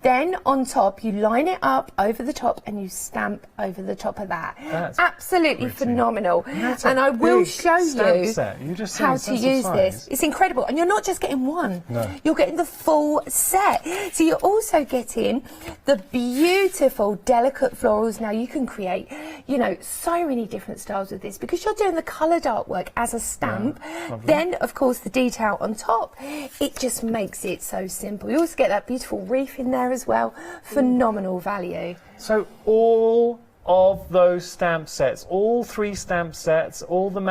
Then on top, you line it up over the top and you stamp over the top of that. That's absolutely pretty. phenomenal. That's And a I will big show stamp you set. You just how said to sense of use this. size. It's incredible. And you're not just getting one. No. You're getting the full set. So you're also getting the beautiful, delicate florals. Now you can create, you know, so many different styles with this because you're doing the coloured artwork as a stamp. Then, of course, the detail on top. It just makes it so simple. You also get that beautiful reef in there as well. Phenomenal value. So all of those stamp sets, all 3 stamp sets, all the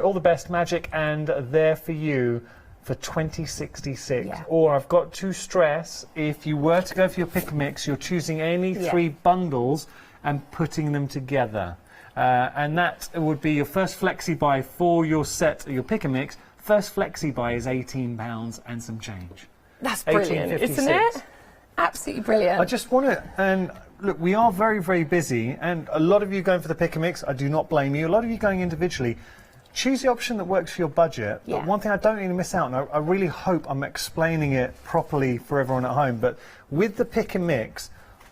all the best magic and There For You for $20.66. Yeah. Or I've got to stress, if you were to go for your pick and mix, you're choosing any 3 bundles and putting them together. And that would be your first flexi buy for your set, your pick and mix. First flexi buy is £18 and some change. That's brilliant, isn't it? Absolutely brilliant. I just want to, and look, we are very, very busy, and a lot of you going for the pick and mix, I do not blame you. A lot of you going individually, choose the option that works for your budget. Yeah. But one thing I don't need to miss out, and I really hope I'm explaining it properly for everyone at home, but with the pick and mix,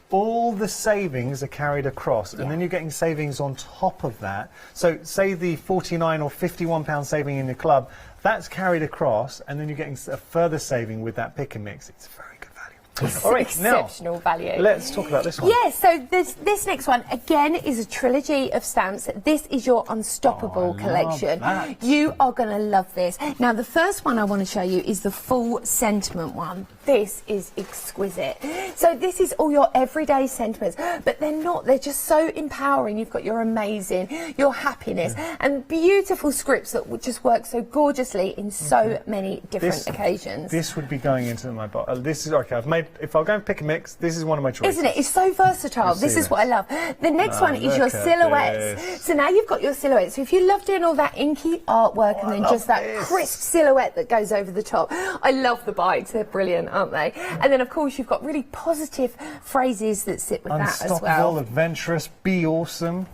all the savings are carried across, and then you're getting savings on top of that. So say the £49 or £51 saving in your club, that's carried across, and then you're getting a further saving with that pick and mix. It's very good value. It's All right, exceptional now, value. Let's talk about this one. Yeah, so this next one, again, is a trilogy of stamps. This is your Unstoppable collection. That. You are going to love this. Now, the first one I want to show you is the full sentiment one. This is exquisite. So this is all your everyday sentiments, but they're not. They're just so empowering. You've got your amazing, your happiness, and beautiful scripts that would just work so gorgeously in so many different occasions. This would be going into my box. This is okay. I've made. If I'll go and pick a mix, this is one of my choices. Isn't it? It's so versatile. This is what I love. The next one is your silhouettes. So now you've got your silhouettes. So if you love doing all that inky artwork and then just that crisp silhouette that goes over the top. I love the bites. They're brilliant, aren't they? And then, of course, you've got really positive phrases that sit with that as well. Unstoppable, adventurous, be awesome.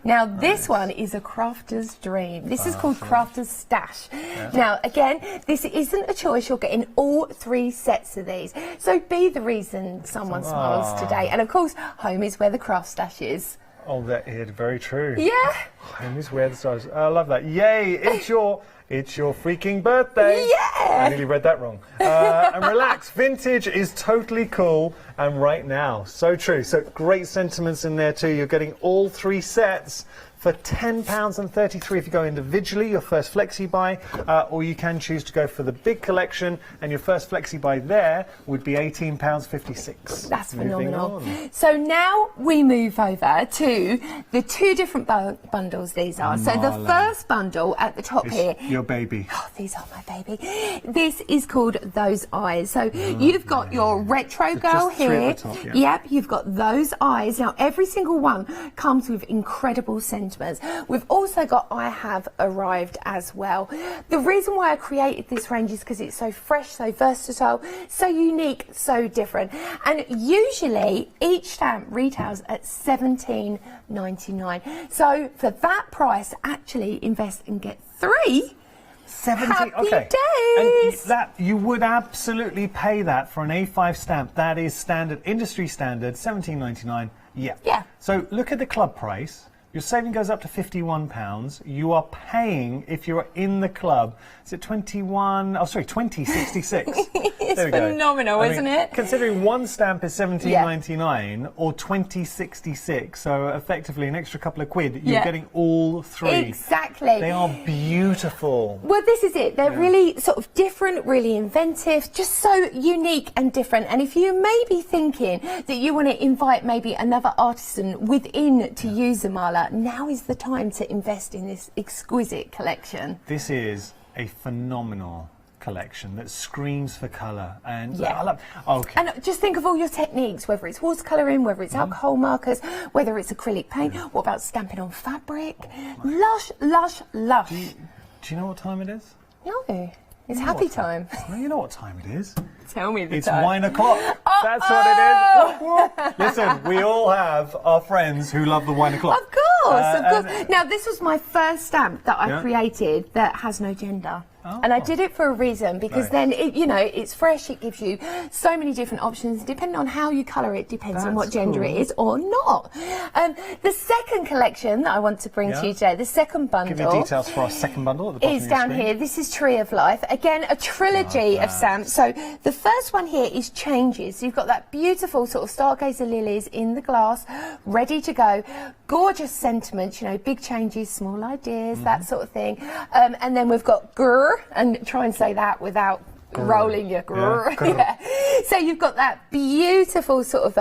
Now, this one is a crafter's dream. This is called Crafter's Stash. Now, again, this isn't a choice. You're getting all 3 sets of these. So be the reason someone smiles today. And, of course, home is where the craft stash is. Oh, that is very true. Yeah. Home is where the stars. I love that. Yay! It's your freaking birthday. Yeah. I nearly read that wrong. And relax. Vintage is totally cool. And right now, so true. So great sentiments in there too. You're getting all 3 sets for £10.33 if you go individually, your first flexi buy, or you can choose to go for the big collection, and your first flexi buy there would be £18.56. That's phenomenal. So now we move over to the 2 different bundles these are. So the first bundle at the top here. Your baby. Oh, these are my baby. This is called Those Eyes. So you've got your retro girl just 3 here. at the top, Yep, you've got those eyes. Now every single one comes with incredible sentiments. We've also got I Have Arrived as well. The reason why I created this range is because it's so fresh, so versatile, so unique, so different. And usually each stamp retails at $17.99. So for that price, actually invest and get 3. 17. Happy Okay. days. And that you would absolutely pay that for an A5 stamp. That is standard, industry standard, $17.99. Yeah. Yeah. So look at the club price. Your saving goes up to £51. You are paying, if you're in the club, is it 20.66. It's phenomenal, isn't it? Considering one stamp is $17.99 or 20.66, so effectively an extra couple of quid, you're getting all 3. Exactly. They are beautiful. Well, this is it. They're really sort of different, really inventive, just so unique and different. And if you may be thinking that you want to invite maybe another artisan within to use the Marla, now is the time to invest in this exquisite collection. This is a phenomenal collection that screams for colour, and I love. Okay. And just think of all your techniques, whether it's watercolouring, whether it's alcohol markers, whether it's acrylic paint. What about stamping on fabric? Lush, lush, lush. Do you know what time it is? No, it's happy time. Well, you know what time it is. Tell me the It's time. wine o'clock. That's what it is. Listen, we all have our friends who love the wine o'clock. Of course, of course. Now, this was my first stamp that I created that has no gender. And I did it for a reason, because then, it's fresh, it gives you so many different options. Depending on how you colour it, depends on what gender it is or not. The second collection that I want to bring to you today, the second bundle. Give me details for our second bundle at the bottom is down here. This is Tree of Life. Again, a trilogy of stamps. So the first one here is Changes. So you've got that beautiful sort of stargazer lilies in the glass, ready to go. Gorgeous sentiments, big changes, small ideas, that sort of thing. And then we've got grrr, and try and say that without rolling your grrr. Yeah. So you've got that beautiful sort of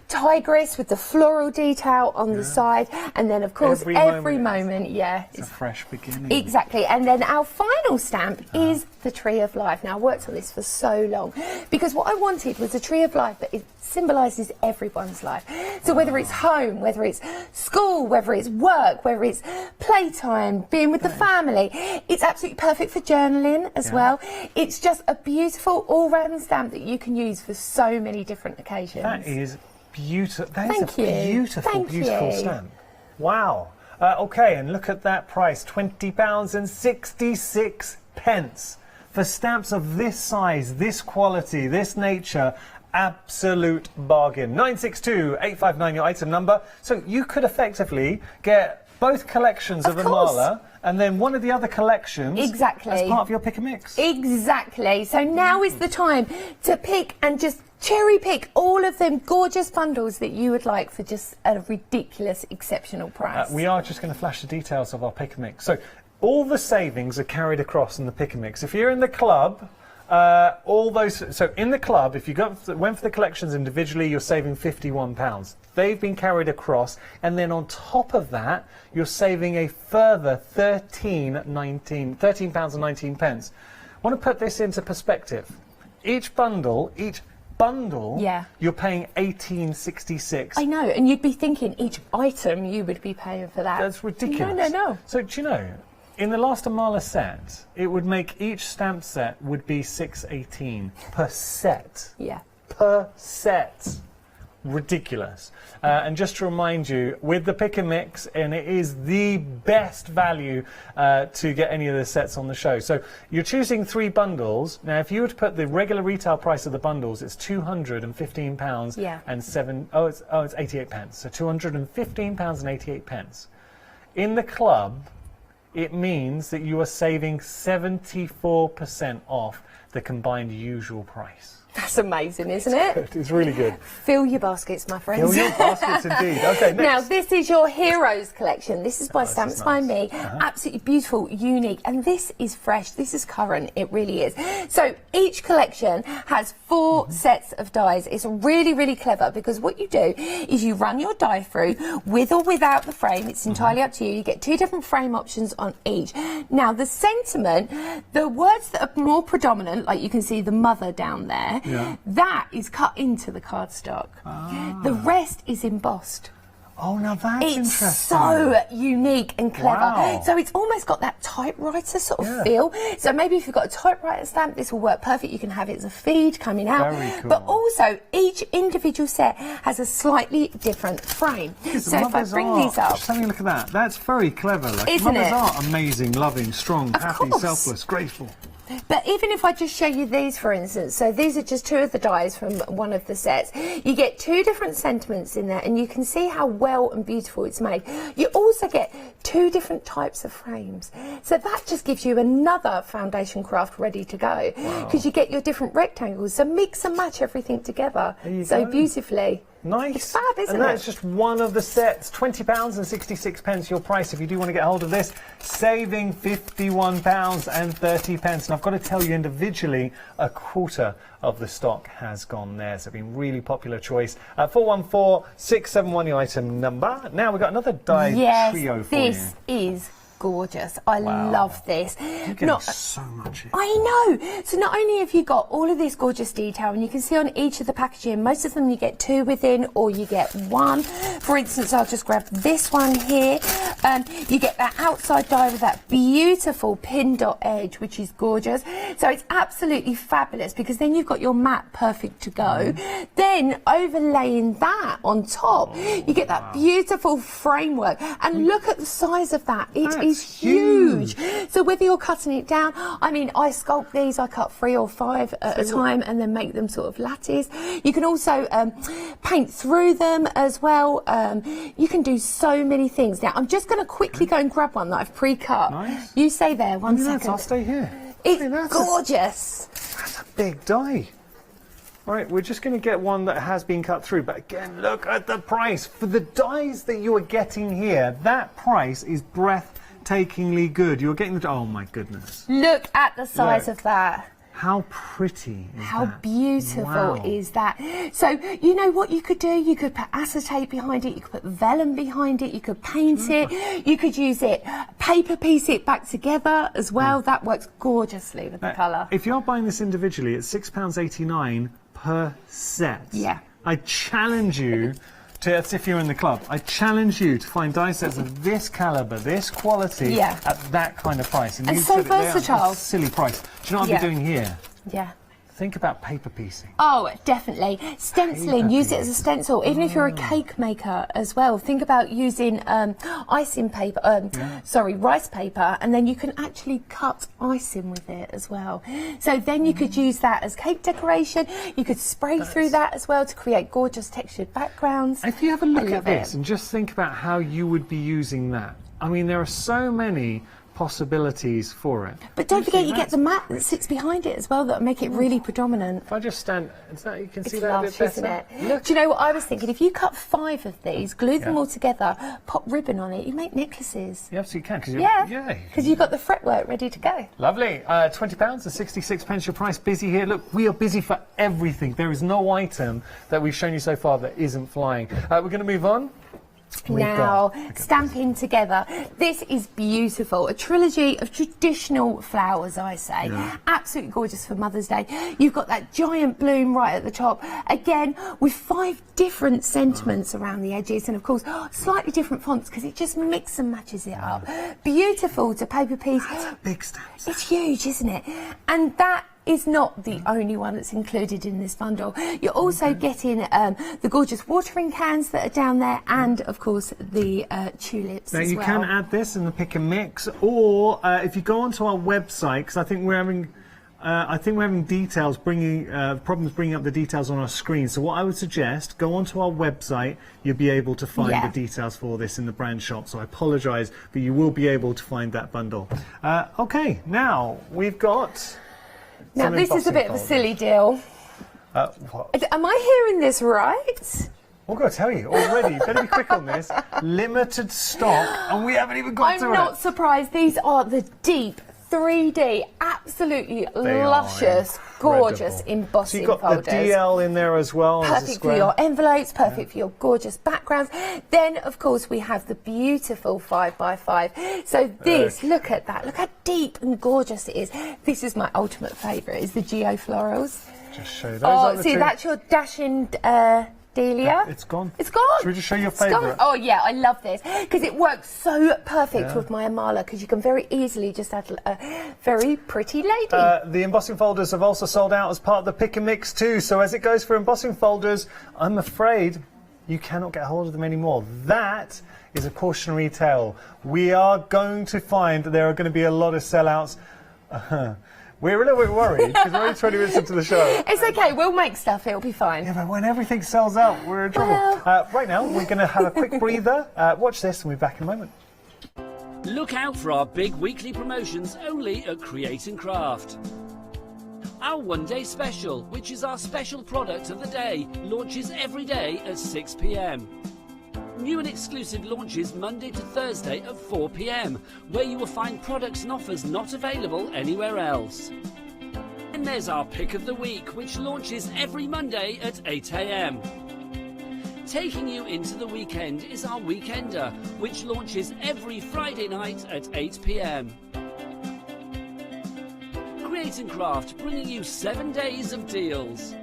tigress with the floral detail on the side, and then of course every moment it's a fresh beginning. Exactly. And then our final stamp is the Tree of Life. Now, I worked on this for so long because what I wanted was a Tree of Life that symbolises everyone's life. So whether it's home, whether it's school, whether it's work, whether it's playtime, being with the family, it's absolutely perfect for journaling as well. It's just a beautiful all-round stamp that you can use for so many different occasions. That is beautiful. That is a beautiful stamp. Wow. Okay, and look at that price, £20.66 for stamps of this size, this quality, this nature. Absolute bargain. 962-859 your item number. So you could effectively get both collections of Amala and then one of the other collections as part of your pick and mix. Exactly. So now is the time to pick and just cherry pick all of them gorgeous bundles that you would like for just a ridiculous, exceptional price. We are just going to flash the details of our pick and mix. So all the savings are carried across in the pick and mix. If you're in the club, so in the club, if you went for the collections individually, you're saving £51. They've been carried across, and then on top of that, you're saving a further £13.19. I want to put this into perspective. Each bundle, you're paying $18.66. I know, and you'd be thinking each item you would be paying for that. That's ridiculous. No. So do you know? In the last Amala set, it would make each stamp set would be $6.18 per set. Yeah. Per set. Ridiculous. And just to remind you, with the pick and mix, and it is the best value to get any of the sets on the show. So you're choosing 3 bundles. Now, if you were to put the regular retail price of the bundles, it's £215 it's 88 pence. So £215 and 88 pence. In the club, it means that you are saving 74% off the combined usual price. That's amazing, isn't it? It's really good. Fill your baskets, my friends. Fill your baskets indeed. Okay, next. Now, this is your Heroes collection. This is by Stamps by Me. Absolutely beautiful, unique, and this is fresh. This is current. It really is. So each collection has 4 sets of dies. It's really, really clever because what you do is you run your die through with or without the frame. It's entirely up to you. You get 2 different frame options on each. Now, the sentiment, the words that are more predominant, like you can see the mother down there, that is cut into the cardstock. The rest is embossed. Oh, now that's interesting. It's so unique and clever. Wow. So it's almost got that typewriter sort of feel. So maybe if you've got a typewriter stamp, this will work perfect. You can have it as a feed coming out. Very cool. But also, each individual set has a slightly different frame. So if I bring these up... Just having a look at that. That's very clever. Like, Isn't mothers it? are amazing, loving, strong, happy, course. selfless, grateful. But even if I just show you these, for instance, so these are just 2 of the dies from one of the sets. You get 2 different sentiments in there, and you can see how well and beautiful it's made. You also get 2 different types of frames. So that just gives you another foundation craft ready to go. Because you get your different rectangles. So mix and match everything together so beautifully. Nice. It's fab, isn't and that's just one of the sets. £20 and 66 your price if you do want to get hold of this. Saving £51 and 30 pence. And I've got to tell you individually, a quarter of the stock has gone there. So it's been really popular choice. 414671 your item number. Now we've got another die trio for you. This is gorgeous. I love this. You're getting so much in. I know. So not only have you got all of this gorgeous detail, and you can see on each of the packaging, most of them you get 2 within, or you get 1. For instance, I'll just grab this one here. You get that outside die with that beautiful pin dot edge, which is gorgeous. So it's absolutely fabulous because then you've got your mat perfect to go. Then overlaying that on top, you get that beautiful framework. And look at the size of that. It is is huge. So whether you're cutting it down, I mean, I sculpt these, I cut 3 or 5 at a time and then make them sort of lattice. You can also paint through them as well. You can do so many things. Now, I'm just going to quickly go and grab one that I've pre-cut. Nice. You stay there, one second. I'll stay here. It's gorgeous. That's a big die. All right, we're just going to get one that has been cut through. But again, look at the price. For the dies that you are getting here, that price is breathtakingly good. You're getting the... Oh, my goodness. Look at the size Look. of that. How pretty is How that? beautiful Wow. is that? So, you know what you could do? You could put acetate behind it, you could put vellum behind it, you could paint it, you could use it, paper piece it back together as well. That works gorgeously with the colour. If you're buying this individually, it's £6.89 per set. Yeah. I challenge you to, that's if you're in the club, I challenge you to find die sets of this calibre, this quality, Yeah. at that kind of price. And you so said it there, versatile. a silly price. Do you know what Yeah. I'll be doing here? Yeah. Think about paper piecing. Oh, definitely. Stenciling, use it as a stencil. Even if you're a cake maker as well, think about using icing paper, rice paper, and then you can actually cut icing with it as well. So then you could use that as cake decoration. You could spray through that as well to create gorgeous textured backgrounds. If you have a look I at love this it. and just think about how you would be using that. I mean, there are so many possibilities for it. But don't forget, you that's get the mat that sits behind it as well that make it really predominant. If I just stand, is that, you can see It's that a lush, bit isn't better. it? Look. Do you know what I was thinking? If you cut 5 of these, glue them all together, pop ribbon on it, you make necklaces. You absolutely can. Cause Yeah, because you've got the fretwork ready to go. Lovely. £20 and 66 pence your price. Busy here. Look, we are busy for everything. There is no item that we've shown you so far that isn't flying. We're going to move on. Now, stamping together. This is beautiful. A trilogy of traditional flowers, I say. Absolutely gorgeous for Mother's Day. You've got that giant bloom right at the top. Again, with 5 different sentiments around the edges, and of course, slightly different fonts because it just mixes and matches it up. Beautiful to paper piece. That's a big stamp. It's huge, isn't it? And that is not the only one that's included in this bundle. You're also getting the gorgeous watering cans that are down there, and of course the tulips Now as you well. can add this in the pick and mix, or if you go onto our website, because I think we're having details problems bringing up the details on our screen. So what I would suggest, go onto our website. You'll be able to find the details for this in the brand shop. So I apologise, but you will be able to find that bundle. Okay, now we've got. Now some this is a bit of a embossing silly deal. what? Am I hearing this right? I've got to tell you already. Better be quick on this. Limited stock, and we haven't even got to it. I'm not surprised. These are the deep 3D, absolutely They luscious, are gorgeous incredible. embossing So you've got folders. the DL in there as well. as a Perfect for square. your envelopes, perfect for your gorgeous backgrounds. Then, of course, we have the beautiful 5x5. So this, look at that. Look how deep and gorgeous it is. This is my ultimate favourite, is the Geo Florals. Just show those. Oh, are the see, two. that's your dashing Delia. It's gone. It's gone. Should we just show your It's gone. favourite? Oh yeah, I love this because it works so perfect with my Amala because you can very easily just add a very pretty lady. The embossing folders have also sold out as part of the pick and mix too. So as it goes for embossing folders, I'm afraid you cannot get hold of them anymore. That is a cautionary tale. We are going to find that there are going to be a lot of sellouts. We're a little bit worried because we're only 20 minutes into the show. It's okay, we'll make stuff, it'll be fine. Yeah, but when everything sells out, we're in trouble. Right now, we're going to have a quick breather. Watch this and we'll be back in a moment. Look out for our big weekly promotions only at Create and Craft. Our one-day special, which is our special product of the day, launches every day at 6 p.m. New and exclusive launches Monday to Thursday at 4 p.m, where you will find products and offers not available anywhere else. And there's our pick of the week, which launches every Monday at 8 a.m. Taking you into the weekend is our Weekender, which launches every Friday night at 8 p.m. Create and Craft, bringing you 7 days of deals.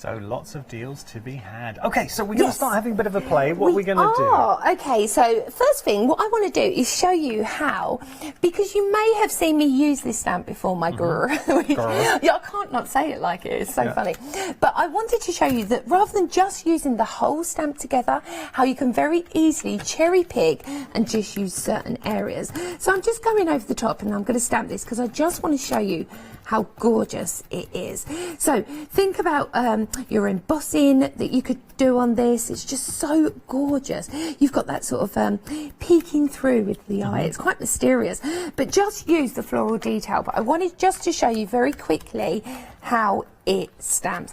So lots of deals to be had. Okay, so we're going to start having a bit of a play. What are we going to do? Oh, okay. So first thing, what I want to do is show you how, because you may have seen me use this stamp before, my guru. Yeah, I can't not say it like it. It's so funny. But I wanted to show you that rather than just using the whole stamp together, how you can very easily cherry pick and just use certain areas. So I'm just going over the top and I'm going to stamp this because I just want to show you how gorgeous it is. So think about your embossing that you could do on this. It's just so gorgeous. You've got that sort of peeking through with the eye. It's quite mysterious, but just use the floral detail. But I wanted just to show you very quickly how it stamps.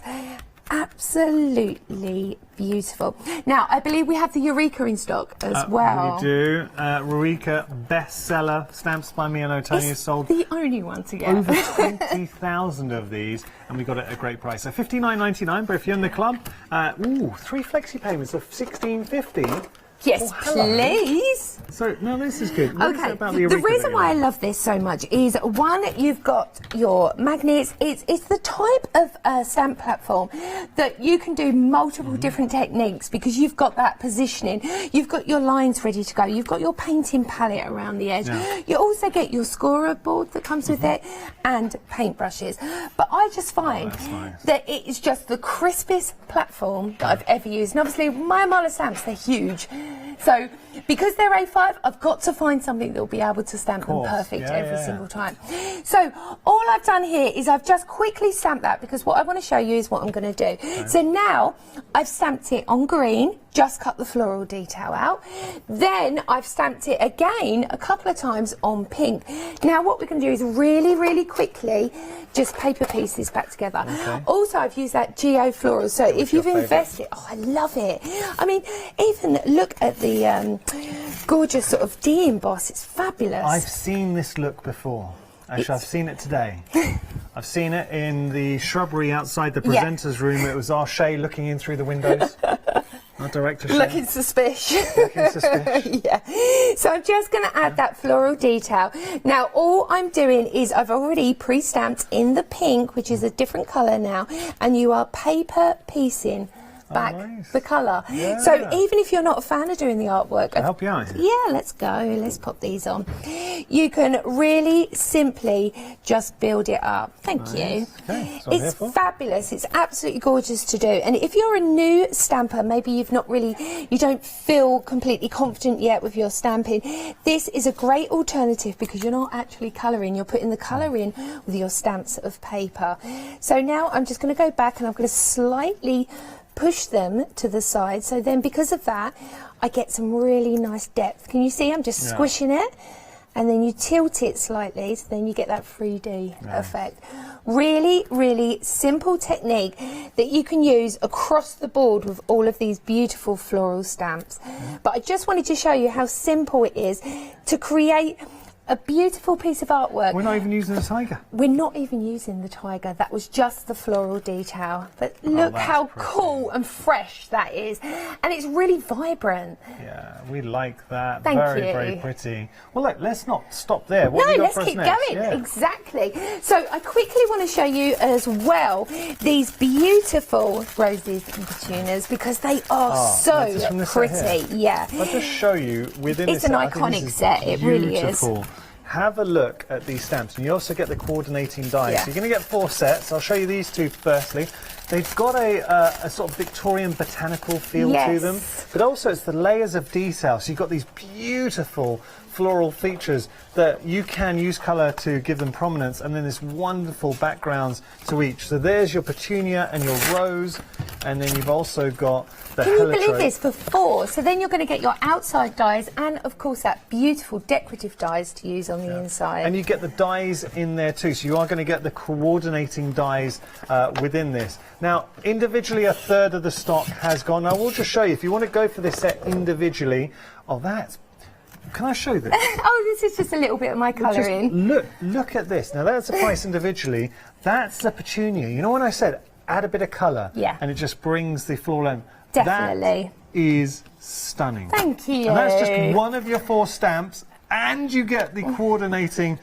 Absolutely beautiful. Now, I believe we have the Eureka in stock as well. We do. Eureka bestseller stamps by me and Tonya sold the only one to get. Over 20,000 of these, and we got it at a great price. So $59.99, but if you're in the club, 3 flexi payments of $16.50. Yes, please. So, now this is good. What is it about the Eureka The reason why I love this so much is, one, you've got your magnets. It's the type of stamp platform that you can do multiple different techniques because you've got that positioning. You've got your lines ready to go. You've got your painting palette around the edge. You also get your scorer board that comes with it and paintbrushes. But I just find that it is just the crispest platform that I've ever used. And obviously, my Marla stamps, they're huge. So, because they're A5, I've got to find something that will be able to stamp them perfect every single time. So, all I've done here is I've just quickly stamped that because what I want to show you is what I'm going to do. So now, I've stamped it on green, just cut the floral detail out. Then, I've stamped it again a couple of times on pink. Now, what we're going to do is really, really quickly just paper piece this back together. Also, I've used that Geo Florals. So, if you've invested, I love it. I mean, even look at the gorgeous sort of de-emboss. It's fabulous. I've seen this look before. Actually, I've seen it today. I've seen it in the shrubbery outside the presenter's room. It was our Shay looking in through the windows. Our director Shay. Looking suspicious. Looking suspicious. So I'm just going to add that floral detail. Now, all I'm doing is I've already pre-stamped in the pink, which is a different colour now, and you are paper piecing back the colour. So even if you're not a fan of doing the artwork, I'll help you out. Yeah, let's go. Let's pop these on. You can really simply just build it up. Thank you. Okay, it's fabulous. It's absolutely gorgeous to do. And if you're a new stamper, maybe you don't feel completely confident yet with your stamping, this is a great alternative because you're not actually colouring. You're putting the colour in with your stamps of paper. So now I'm just going to go back and I'm going to slightly push them to the side, so then because of that I get some really nice depth. Can you see I'm just squishing it, and then you tilt it slightly, so then you get that 3D effect. Really, really simple technique that you can use across the board with all of these beautiful floral stamps. But I just wanted to show you how simple it is to create a beautiful piece of artwork. We're not even using the tiger. We're not even using the tiger. That was just the floral detail. But look how cool and fresh that is. And it's really vibrant. Yeah, we like that. Thank very, you. very pretty. Well, look, let's not stop there. What have you got for us keep next? going. Exactly. So I quickly want to show you as well these beautiful roses and petunias because they are so pretty. Yeah. I'll just show you within this. It's an iconic set. It really is. Have a look at these stamps, and you also get the coordinating dies. So you're going to get 4 sets. I'll show you these two firstly. They've got a sort of Victorian botanical feel to them, but also it's the layers of detail. So you've got these beautiful floral features that you can use colour to give them prominence, and then this wonderful backgrounds to each. So there's your petunia and your rose, and then you've also got the Can you heliotrope. believe this? For 4. So then you're going to get your outside dies and, of course, that beautiful decorative dies to use on the inside. And you get the dies in there too, so you are going to get the coordinating dies within this. Now, individually, 1/3 of the stock has gone. Now, we'll just show you. If you want to go for this set individually, can I show this? Oh, this is just a little bit of my colouring. Look at this. Now, that's the price individually. That's the petunia. You know when I said add a bit of colour? Yeah. And it just brings the floral end. Definitely. That is stunning. Thank you. And that's just one of your 4 stamps and you get the coordinating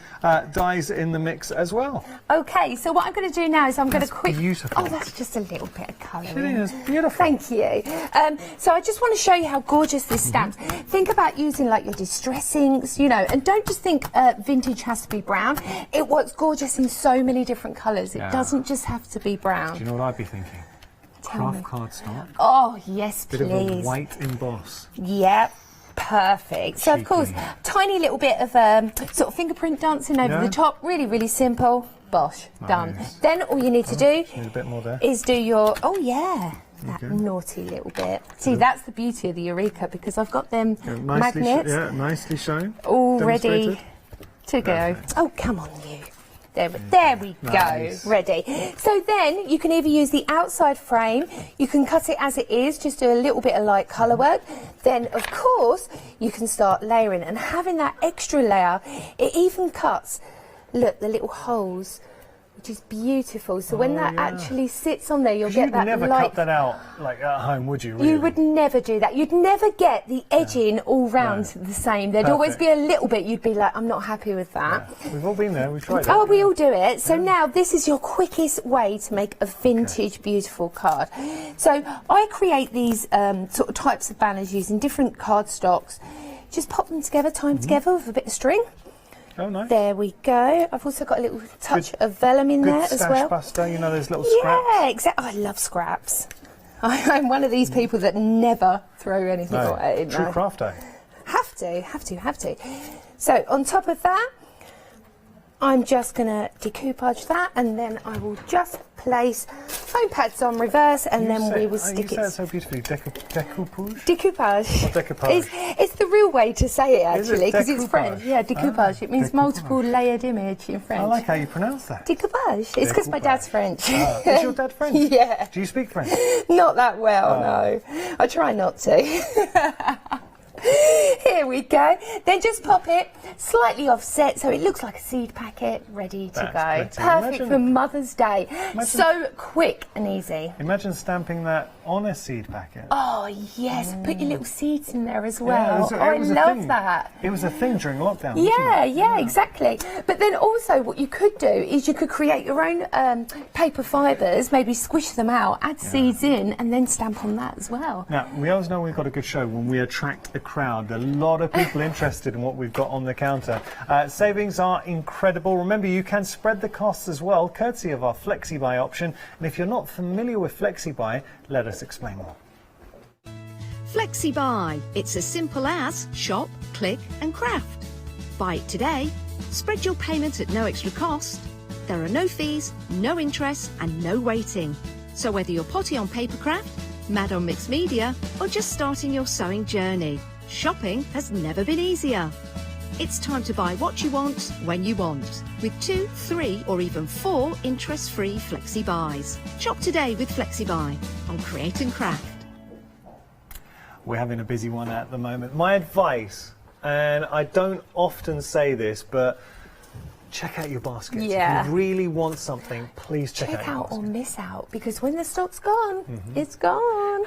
dies in the mix as well. Okay, so what I'm going to do now is I'm going to Beautiful. Oh, that's just a little bit of colour. It is beautiful. Thank you. So I just want to show you how gorgeous this stamps. Think about using like your distress inks, you know, and don't just think vintage has to be brown. It works gorgeous in so many different colours. It doesn't just have to be brown. Do you know what I'd be thinking? Tell me. Craft cardstock. Oh, yes, Bit please. of a white emboss. Yep. Perfect. So, of course, Cheeky. tiny little bit of sort of fingerprint dancing over the top. Really, really simple. Bosh. Done. Then all you need to do Need a bit more there. is do your... Oh, yeah. That naughty little bit. See, that's the beauty of the Eureka, because I've got them magnets Nicely shown. all ready Demonstrated. to go. Perfect. Oh, come on, you. There we Nice. go, ready. So then you can either use the outside frame, you can cut it as it is, just do a little bit of light colour work. Then, of course, you can start layering, and having that extra layer, it even cuts, look, the little holes, which is beautiful. So when that actually sits on there, you'll get that You'd never light. cut that out like at home, would you? Really? You would never do that. You'd never get the edging all round the same. There'd always be a little bit you'd be like, I'm not happy with that. Yeah. We've all been there. We've tried it. Oh, we all do it. So now this is your quickest way to make a vintage, beautiful card. So I create these sort of types of banners using different card stocks. Just pop them together, tie them together with a bit of string. Oh, nice. There we go. I've also got a little touch of vellum in there as stash well. buster, you know, those little scraps. Yeah, exactly. I love scraps. I'm one of these people that never throw anything away. True No. craft day. Have to. So on top of that, I'm just going to decoupage that, and then I will just place foam pads on reverse, and then we will stick You say it it. so beautifully. Decoupage? Decoupage. Or decoupage. It's the real way to say it, Is it actually, because it's decoupage? French. Yeah, decoupage. It means decoupage. multiple layered image in French. I like how you pronounce that. Decoupage. It's because my Decoupage. dad's French. Is your dad French? Yeah. Do you speak French? Not that well, no. I try not to. Here we go. Then just pop it slightly offset so it looks like a seed packet ready to go. That's pretty. Perfect Imagine- for Mother's Day. So quick and easy. Imagine stamping that on a seed packet. Oh, yes. Put your little seeds in there as well. I it was a love thing. that. It was a thing during lockdown. wasn't Yeah, it? yeah, exactly. But then also what you could do is you could create your own paper fibres, maybe squish them out, add seeds in, and then stamp on that as well. Now, we always know we've got a good show when we attract a crowd. A lot of people interested in what we've got on the counter. Savings are incredible. Remember, you can spread the costs as well, courtesy of our FlexiBuy option. And if you're not familiar with FlexiBuy, let us explain more. FlexiBuy. It's as simple as shop, click and craft. Buy it today. Spread your payments at no extra cost. There are no fees, no interest and no waiting. So whether you're potty on paper craft, mad on mixed media or just starting your sewing journey, shopping has never been easier. It's time to buy what you want, when you want, with 2, 3 or even 4 interest-free Flexi Buys. Shop today with FlexiBuy on Create and Craft. We're having a busy one at the moment. My advice, and I don't often say this, but check out your baskets. Yeah. If you really want something, please check out your Out or basket. miss out, because when the stock's gone, it's gone.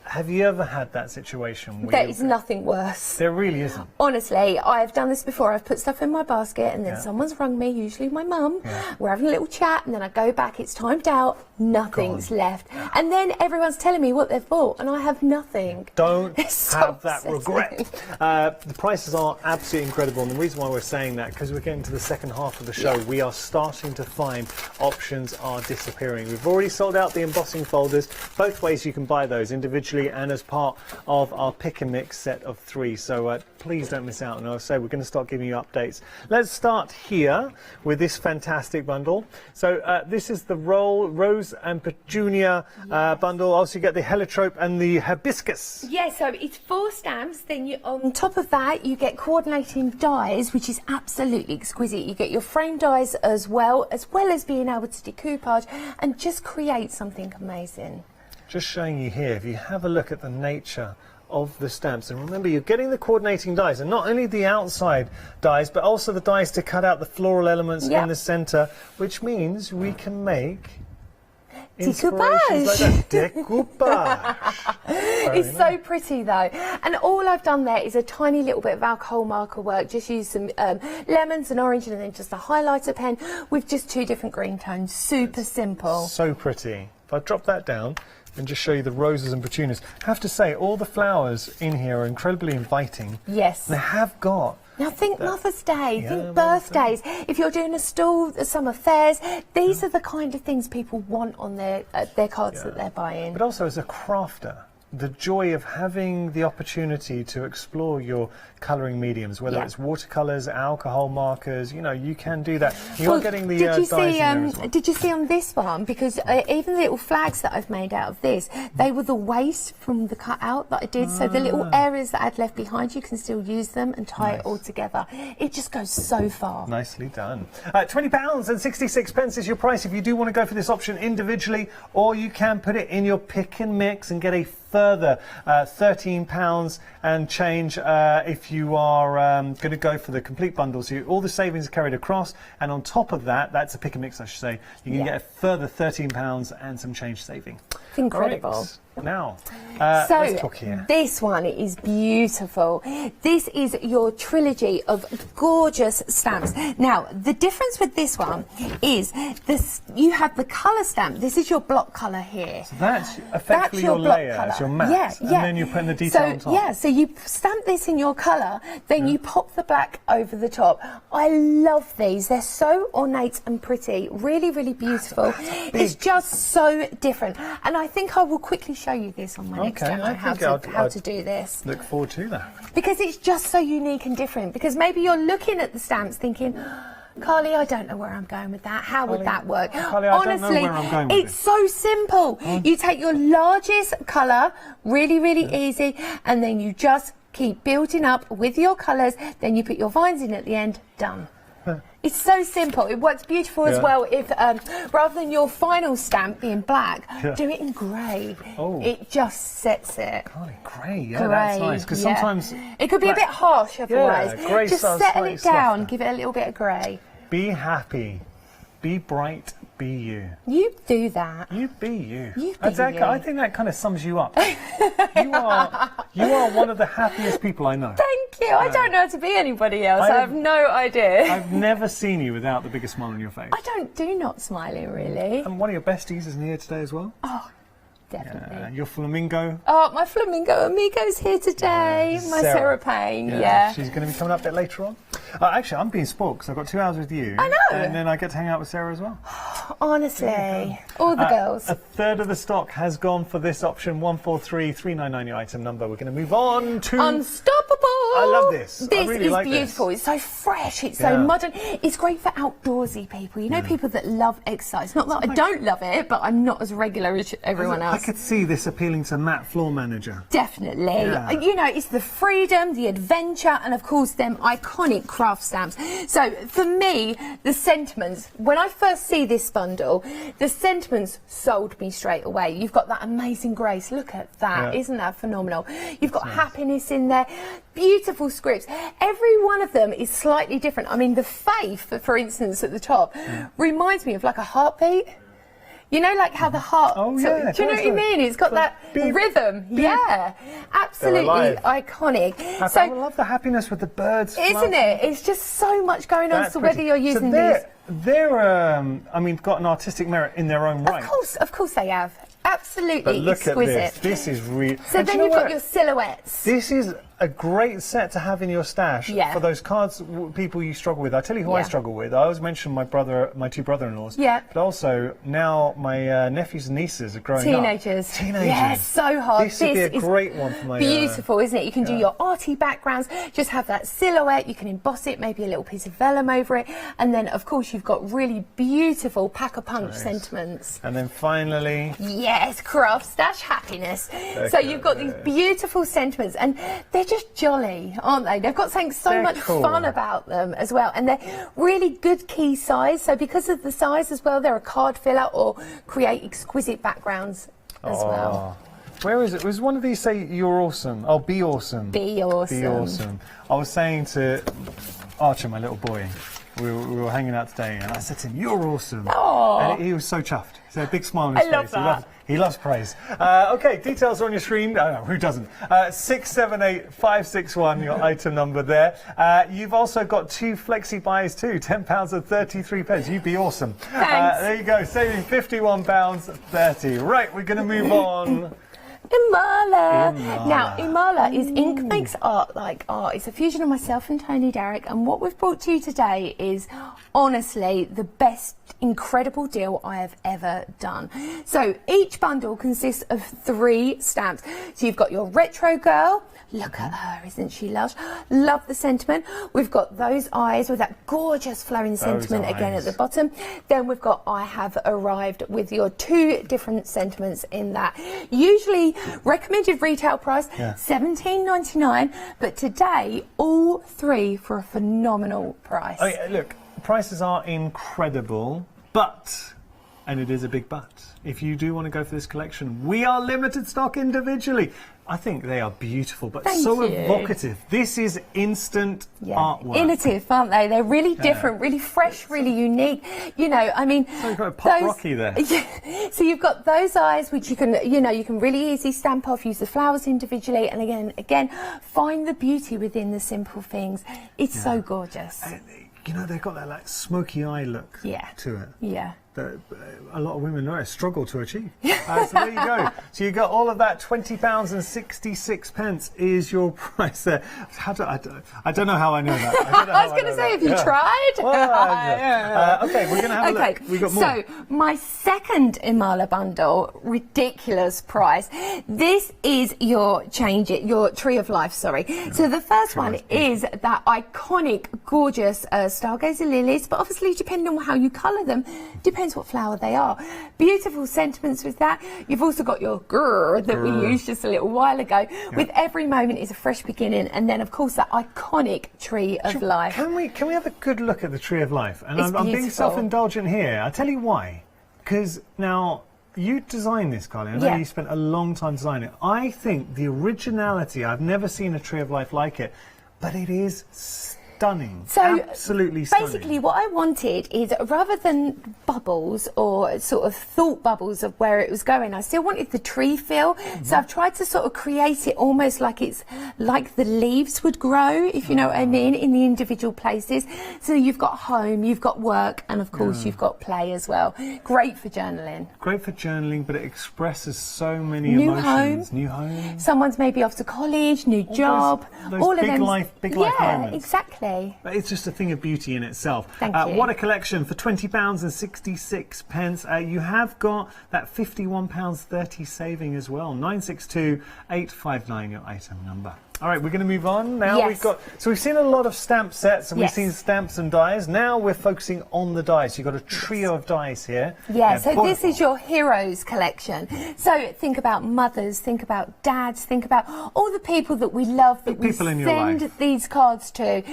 Have you ever had that situation where There is nothing worse. There really isn't. Honestly, I've done this before. I've put stuff in my basket and then someone's rung me, usually my mum. We're having a little chat and then I go back, it's timed out, nothing's left. And then everyone's telling me what they've bought and I have nothing. Don't It's so have that upsetting. regret. The prices are absolutely incredible, and the reason why we're saying that, because we're getting to the second half of the show, we are starting to find options are disappearing. We've already sold out the embossing folders. Both ways you can buy those, individually and as part of our pick and mix set of 3. So please don't miss out. And I'll say we're going to start giving you updates. Let's start here with this fantastic bundle. So this is the Rose and Petunia bundle. Also, you get the Heliotrope and the Hibiscus. Yeah, so it's 4 stamps. Then on top of that, you get coordinating dies, which is absolutely exquisite. You get your frame dies as well as being able to decoupage and just create something amazing. Just showing you here, if you have a look at the nature of the stamps, and remember you're getting the coordinating dies, and not only the outside dies but also the dies to cut out the floral elements in the centre, which means we can make inspirations like that. Decoupage. It's so pretty though, and all I've done there is a tiny little bit of alcohol marker work. Just use some lemons and orange, and then just a highlighter pen with just 2 different green tones. Super simple. So pretty. If I drop that down and just show you the roses and petunias, I have to say all the flowers in here are incredibly inviting. Yes. They have got. Now think Mother's Day, Yeah, think Mother's birthdays. If you're doing a stall, some affairs, these are the kind of things people want on their cards that they're buying. But also as a crafter, the joy of having the opportunity to explore your colouring mediums, whether it's watercolours, alcohol markers, you know, you can do that. You're getting the dyes in there as well. Did you see on this one, because even the little flags that I've made out of this, they were the waste from the cutout that I did, so the little areas that I'd left behind, you can still use them and tie it all together. It just goes so far. Nicely done. £20 and 66 pence is your price if you do want to go for this option individually, or you can put it in your pick and mix and get a further £13 and change if you are going to go for the complete bundle. So all the savings are carried across, and on top of that, that's a pick and mix, I should say, you can get a further £13 and some change saving. It's incredible. All right. Now, So let's talk here. this one is beautiful. This is your trilogy of gorgeous stamps. Now, the difference with this one is this: you have the colour stamp. This is your block colour here. So that's effectively your block layer, colour. it's your matte, and then you're putting the detail on top. Yeah, so you stamp this in your colour, then you pop the black over the top. I love these. They're so ornate and pretty. Really, really beautiful. It's just so different. And I think I will quickly show you this on my next demo, how to do this. Look forward to that. Because it's just so unique and different. Because maybe you're looking at the stamps thinking, Carly, I don't know where I'm going with that. How would that work? Carly, I don't know where I'm going with it's so simple. You take your largest colour, really, really easy, and then you just keep building up with your colours. Then you put your vines in at the end, done. It's so simple. It works beautiful as well if, rather than your final stamp being black, do it in grey. It just sets it. Golly, grey, that's nice. Because sometimes it could be a bit harsh otherwise. Grey just sounds settle it slightly down, softer. give it a little bit of grey. Be happy, be bright, be you. You do that. You be you. You be you. I think that kind of sums you up. you are one of the happiest people I know. Thank you. I don't know how to be anybody else. I have no idea. I've never seen you without the biggest smile on your face. I do not smiling really. And one of your besties is here today as well. Oh, definitely. Your flamingo. Oh, my flamingo amigo's here today. My Sarah Payne. Yeah. She's going to be coming up a bit later on. Actually, I'm being spoiled because I've got 2 hours with you. I know. And then I get to hang out with Sarah as well. Honestly, all the girls. A third of the stock has gone for this option, 143399, your item number. We're going to move on to Unstoppable. I love this. This I really is like beautiful. This. It's so fresh. It's so modern. It's great for outdoorsy people. You know, people that love exercise. Not that I don't love it, but I'm not as regular as everyone else. I could see this appealing to Matt, floor manager. Definitely. Yeah. You know, it's the freedom, the adventure, and of course them iconic craft stamps. So for me, the sentiments, when I first see this bundle, the sentiments sold me straight away. You've got that amazing grace. Look at that. Isn't that phenomenal? You've got happiness in there. Beautiful scripts. Every one of them is slightly different. I mean, the faith, for instance, at the top, reminds me of like a heartbeat. You know, like how the heart... Oh, yeah. Do you know what I mean? It's got that rhythm. Yeah. Absolutely iconic. So, I love the happiness with the birds. Isn't it? It's just so much going on. So whether you're using these... They're, I mean, got an artistic merit in their own right. Of course they have. Absolutely but look exquisite. at this. This is really... So then you've got your silhouettes. This is a great set to have in your stash for those cards people you struggle with. I tell you who I struggle with. I always mention my two brother-in-laws. Yeah. But also now my nephews and nieces are growing up. Teenagers. Yeah, so hard. This would be a great one for my... Beautiful, isn't it? You can do your arty backgrounds, just have that silhouette, you can emboss it, maybe a little piece of vellum over it, and then of course you've got really beautiful pack-a-punch sentiments. And then finally... Yes, craft stash happiness. So you've got these beautiful sentiments, and they're just jolly, aren't they? They've got something so much fun about them as well, and they're really good key size. So because of the size as well, they're a card filler or create exquisite backgrounds as well. Where is it? Was one of these say you're awesome? Oh, be awesome. Be awesome. Be awesome. I was saying to Archer, my little boy, we were hanging out today, and I said to him, "You're awesome." Aw. And he was so chuffed. He had a big smile on his I love face. that. He loves praise. Okay, details are on your screen. No, who doesn't? 678561, your item number there. You've also got 2 flexi buys too, £10 and 33 pence. You'd be awesome. Thanks. There you go, saving £51.30. Right, we're going to move on. Imala. Imala. Now, Imala is ink makes art like art. It's a fusion of myself and Tony Derrick, and what we've brought to you today is honestly the best incredible deal I have ever done. So each bundle consists of 3 stamps. So you've got your retro girl. Look at her, isn't she lush? Love the sentiment. We've got those eyes with that gorgeous flowing sentiment again at the bottom. Then we've got I have arrived with your 2 different sentiments in that. Usually recommended retail price $17.99, but today all 3 for a phenomenal price. Oh, yeah, look, prices are incredible, but, and it is a big but, if you do want to go for this collection, we are limited stock individually. I think they are beautiful, but Thank so you. evocative. This is instant artwork. Innovative, aren't they? They're really different, really fresh, really unique. You know, I mean, So you've got pop rocky there. Yeah, so you've got those eyes, which you can, you know, you can really easily stamp off, use the flowers individually, and again, find the beauty within the simple things. It's so gorgeous. You know, they've got that like smoky eye look to it. Yeah. That a lot of women struggle to achieve. So there you go. So you got all of that. £20 and 66 pence is your price there. I don't know how I know that. I was going to say, have you tried? Well, okay, we're going to have a look. We've got more. So my second Imala bundle, ridiculous price. This is your Tree of Life. Sorry. So the first one is that iconic, gorgeous Stargazer lilies, but obviously depending on how you colour them, depends what flower they are. Beautiful sentiments with that. You've also got your grrr that we used just a little while ago. With every moment is a fresh beginning, and then of course that iconic Tree of Life. Can we have a good look at the Tree of Life? And It's I'm being beautiful. self-indulgent here. I'll tell you why. Because now you designed this, Carly. I know you spent a long time designing it. I think the originality, I've never seen a Tree of Life like it, but it is stunning. So absolutely stunning. basically what I wanted is, rather than bubbles or sort of thought bubbles of where it was going, I still wanted the tree feel. So I've tried to sort of create it almost like it's like the leaves would grow, if you know what I mean, in the individual places. So you've got home, you've got work, and of course you've got play as well. Great for journaling. Great for journaling, but it expresses so many New emotions. home. New home. Someone's maybe off to college, new job. those all big of them. life moments. Exactly. But it's just a thing of beauty in itself. Thank you. What a collection for £20 and 66 pence. You have got that £51.30 saving as well. 962859, your item number. All right, we're going to move on now. Yes. We've seen a lot of stamp sets, and we've Yes. seen stamps and dies. Now we're focusing on the dies. You've got a trio of dies here. Yeah, so this beautiful. is your heroes collection. So think about mothers, think about dads, think about all the people that we love, that we people in your send life. these cards to.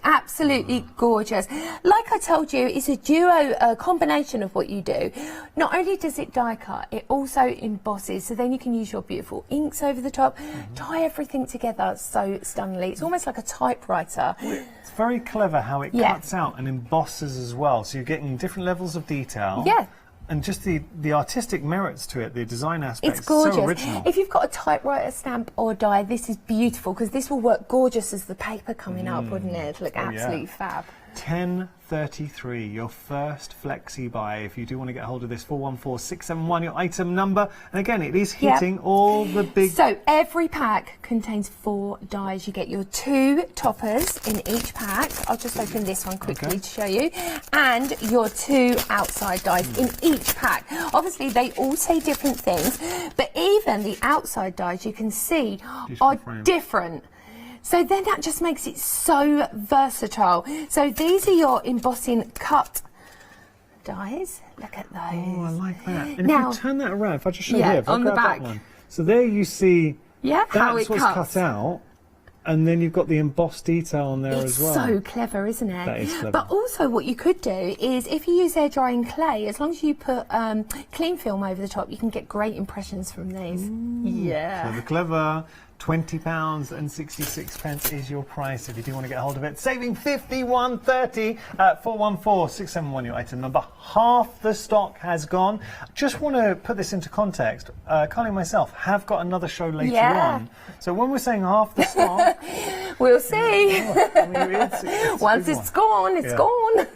Absolutely gorgeous. Like I told you, it's a duo, a combination of what you do. Not only does it die cut, it also embosses, so then you can use your beautiful inks over the top, tie everything together so stunningly. It's almost like a typewriter. It's very clever how it cuts out and embosses as well, so you're getting different levels of detail. Yeah. And just the artistic merits to it, the design aspects. It's gorgeous. So original. If you've got a typewriter stamp or die, this is beautiful, because this will work gorgeous as the paper coming up, wouldn't it? It'll look absolutely fab. 1033, your first flexi buy. If you do want to get hold of this, 414671, your item number. And again, it is hitting all the big... So every pack contains 4 dies. You get your 2 toppers in each pack. I'll just open this one quickly to show you. And your 2 outside dies in each pack. Obviously, they all say different things, but even the outside dies, you can see, are different. So then that just makes it so versatile. So these are your embossing cut dies. Look at those. Oh, I like that. And now, if you turn that around, if I just show you here, if on I the grab back. that one. So there you see how that's it what's cuts. cut out. And then you've got the embossed detail on there as well. It's so clever, isn't it? That is clever. But also what you could do is, if you use air drying clay, as long as you put clean film over the top, you can get great impressions from these. Clever. £20.66 is your price if you do want to get hold of it. Saving £51.30 at 414671, your item number. Half the stock has gone. Just want to put this into context. Carly and myself have got another show later on. So when we're saying half the stock, we'll see. I mean, it's Once it's gone, it's gone.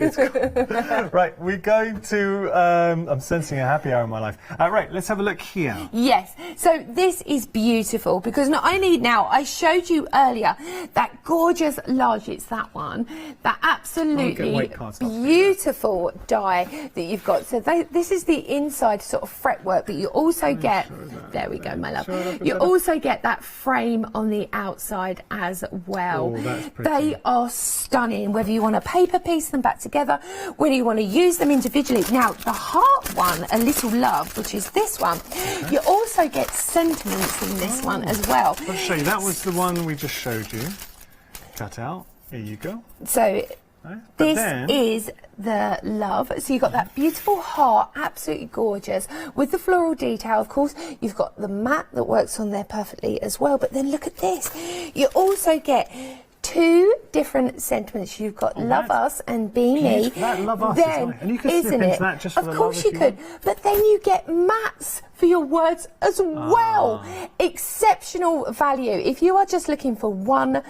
Right, we're going to. I'm sensing a happy hour in my life. Right, let's have a look here. Yes, so this is beautiful because not only now, I showed you earlier that gorgeous large, it's that one, that absolutely beautiful die that you've got. So this is the inside sort of fretwork, but you also get, there we go, my love. You also get that frame on the outside as well. Oh, that's pretty. They are stunning, whether you want to paper piece them back together, whether you want to use them individually. Now, the heart one, A Little Love, which is this one, you also get sentiments in this one as well. Let's show you. That was the one we just showed you. Cut out. Here you go. So Right. this is the love. So you've got that beautiful heart, absolutely gorgeous, with the floral detail. Of course, you've got the mat that works on there perfectly as well. But then look at this. You also get two different sentiments. You've got Love Us and Be Me. That Love Us then, is nice. And you can isn't slip into it? that just for of the course love you if you could. want. But then you get mats for your words as well. Exceptional value. If you are just looking for one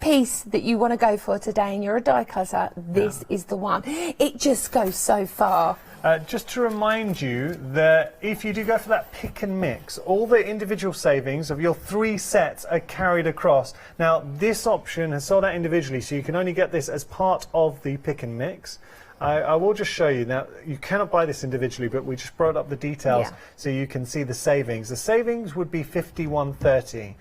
piece that you want to go for today and you're a die cutter, this is the one. It just goes so far. Just to remind you that if you do go for that pick and mix, all the individual savings of your 3 sets are carried across. Now, this option has sold out individually, so you can only get this as part of the pick and mix. I will just show you. Now, you cannot buy this individually, but we just brought up the details so you can see the savings. The savings would be £51.30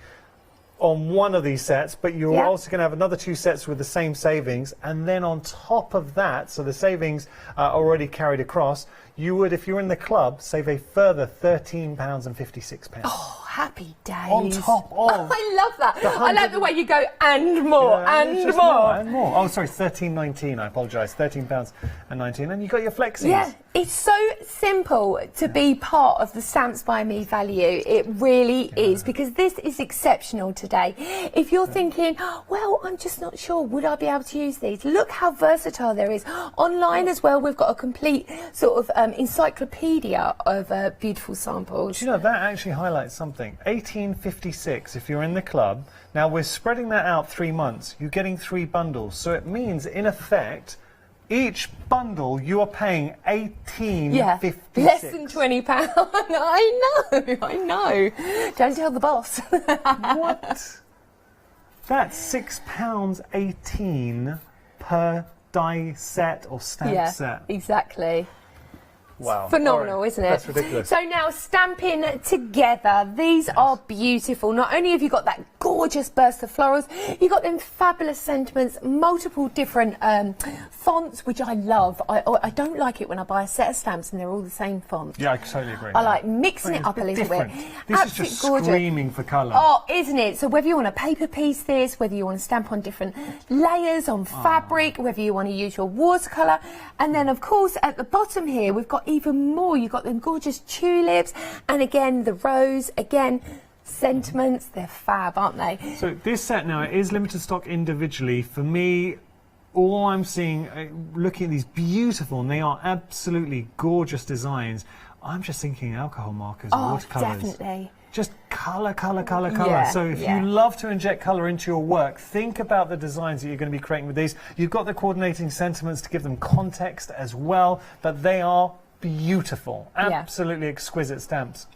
on one of these sets, but you're also going to have another 2 sets with the same savings, and then on top of that, so the savings are already carried across, you would, if you're in the club, save a further £13.56. Oh, happy days. On top of. I love that. I like the way you go, and more, and more. And more. Oh, sorry, £13.19. I apologise. £13.19, and you got your flexis. Yeah, it's so simple to be part of the Stamps by Me value. It really is, because this is exceptional today. If you're thinking, well, I'm just not sure, would I be able to use these? Look how versatile there is. Online as well, we've got a complete sort of encyclopedia of beautiful samples. Do you know, that actually highlights something. 1856, if you're in the club. Now, we're spreading that out 3 months. You're getting 3 bundles. So it means, in effect, each bundle you are paying £18.56. Less than £20. I know. Don't tell the boss. What? That's £6.18 per die set or stamp set. Exactly. Wow. Phenomenal, isn't it? That's ridiculous. So now, stamping together, these are beautiful. Not only have you got that gorgeous burst of florals, you've got them fabulous sentiments, multiple different fonts, which I love. I don't like it when I buy a set of stamps and they're all the same font. Yeah, I totally agree. I like mixing it up a little bit. This is just screaming for colour. Oh, isn't it? So whether you want to paper piece this, whether you want to stamp on different layers on fabric, whether you want to use your watercolour, and then of course at the bottom here we've got even more. You've got them gorgeous tulips, and again the rose, again sentiments. They're fab, aren't they? So this set now, it is limited stock individually. For me, all I'm seeing, looking at these beautiful, and they are absolutely gorgeous designs, I'm just thinking alcohol markers and watercolours. Definitely. Just colour, colour, colour, colour. Yeah, So if you love to inject colour into your work, think about the designs that you're going to be creating with these. You've got the coordinating sentiments to give them context as well, but they are beautiful. Absolutely exquisite stamps.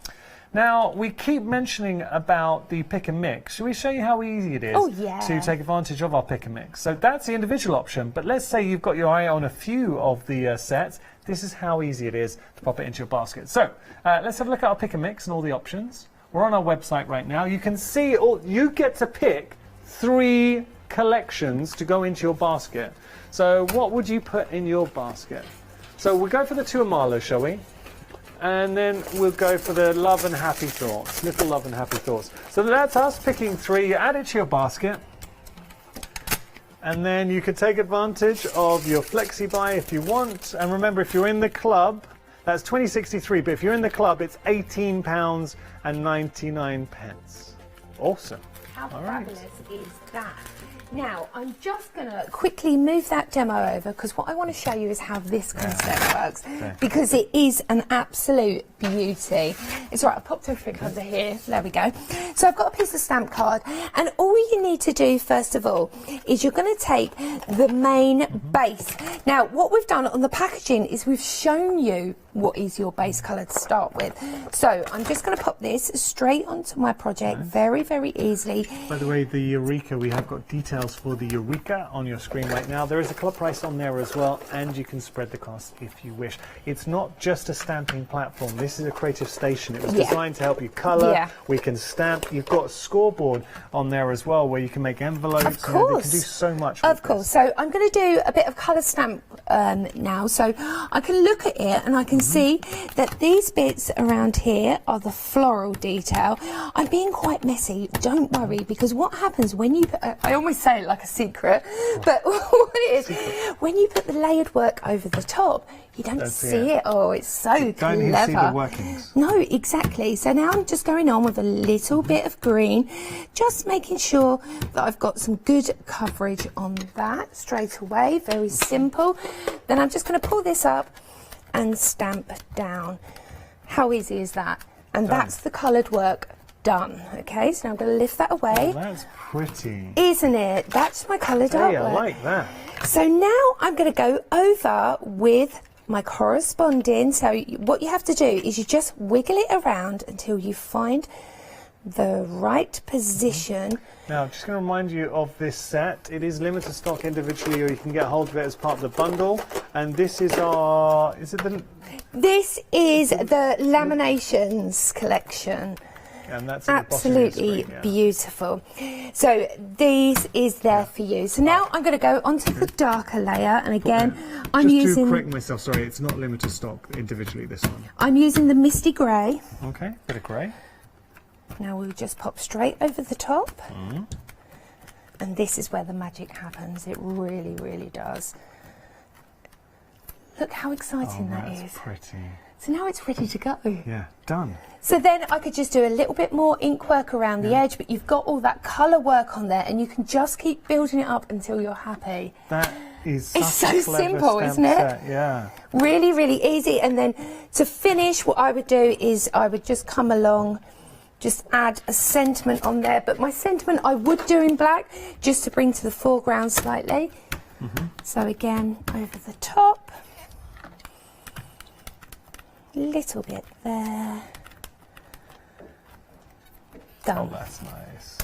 Now, we keep mentioning about the pick and mix. Shall we show you how easy it is to take advantage of our pick and mix? So that's the individual option, but let's say you've got your eye on a few of the sets. This is how easy it is to pop it into your basket. So let's have a look at our pick and mix and all the options. We're on our website right now. You can see you get to pick 3 collections to go into your basket. So what would you put in your basket? So we'll go for the Tuamalo, shall we? And then we'll go for the Love and Happy Thoughts, Little Love and Happy Thoughts. So that's us picking 3. You add it to your basket. And then you could take advantage of your flexi buy if you want. And remember, if you're in the club, that's £20.63. But if you're in the club, it's £18.99. Awesome. How right. fabulous is that? Now, I'm just going to quickly move that demo over because what I want to show you is how this concept works because it is an absolute beauty. It's all right, I popped everything under here. There we go. So I've got a piece of stamp card and all you need to do first of all is you're going to take the main base. Now, what we've done on the packaging is we've shown you what is your base colour to start with. So I'm just going to pop this straight onto my project very, very easily. By the way, the Eureka, we have got details for the Eureka on your screen right now. There is a colour price on there as well, and you can spread the cost if you wish. It's not just a stamping platform. This is a creative station. It was designed to help you colour. We can stamp. You've got a scoreboard on there as well, where you can make envelopes. Of course. You can do so much. Of course. So I'm going to do a bit of colour stamp now. So I can look at it and I can see that these bits around here are the floral detail. I'm being quite messy, don't worry, because what happens when you put, I almost say it like a secret, but what it is, when you put the layered work over the top, you don't see it. Oh, it's so clever. Don't see the workings. No, exactly. So now I'm just going on with a little bit of green, just making sure that I've got some good coverage on that straight away. Very simple. Then I'm just going to pull this up and stamp down. How easy is that? And that's the coloured work done. Okay, so now I'm going to lift that away. Oh, that's pretty. Isn't it? That's my coloured artwork. Hey, I like that. So now I'm going to go over with my corresponding. So what you have to do is you just wiggle it around until you find the right position. Now, I'm just going to remind you of this set. It is limited stock individually, or you can get hold of it as part of the bundle. And this is our, is it the... This is the Laminations collection. And that's absolutely beautiful. So this is there for you. So now I'm going to go onto the darker layer, and again, I'm using. Just to correct myself, sorry, it's not limited stock individually. This one. I'm using the Misty Grey. Okay, bit of grey. Now we'll just pop straight over the top, and this is where the magic happens. It really, really does. Look how exciting that is. Pretty. So now it's ready to go. Yeah, done. So then I could just do a little bit more ink work around the edge, but you've got all that colour work on there, and you can just keep building it up until you're happy. That is it's such so a clever simple, stamp isn't it? set. Yeah. Really, really easy. And then to finish, what I would do is I would just come along, just add a sentiment on there. But my sentiment I would do in black, just to bring to the foreground slightly. So again, over the top. Little bit there. Done. Oh, that's nice.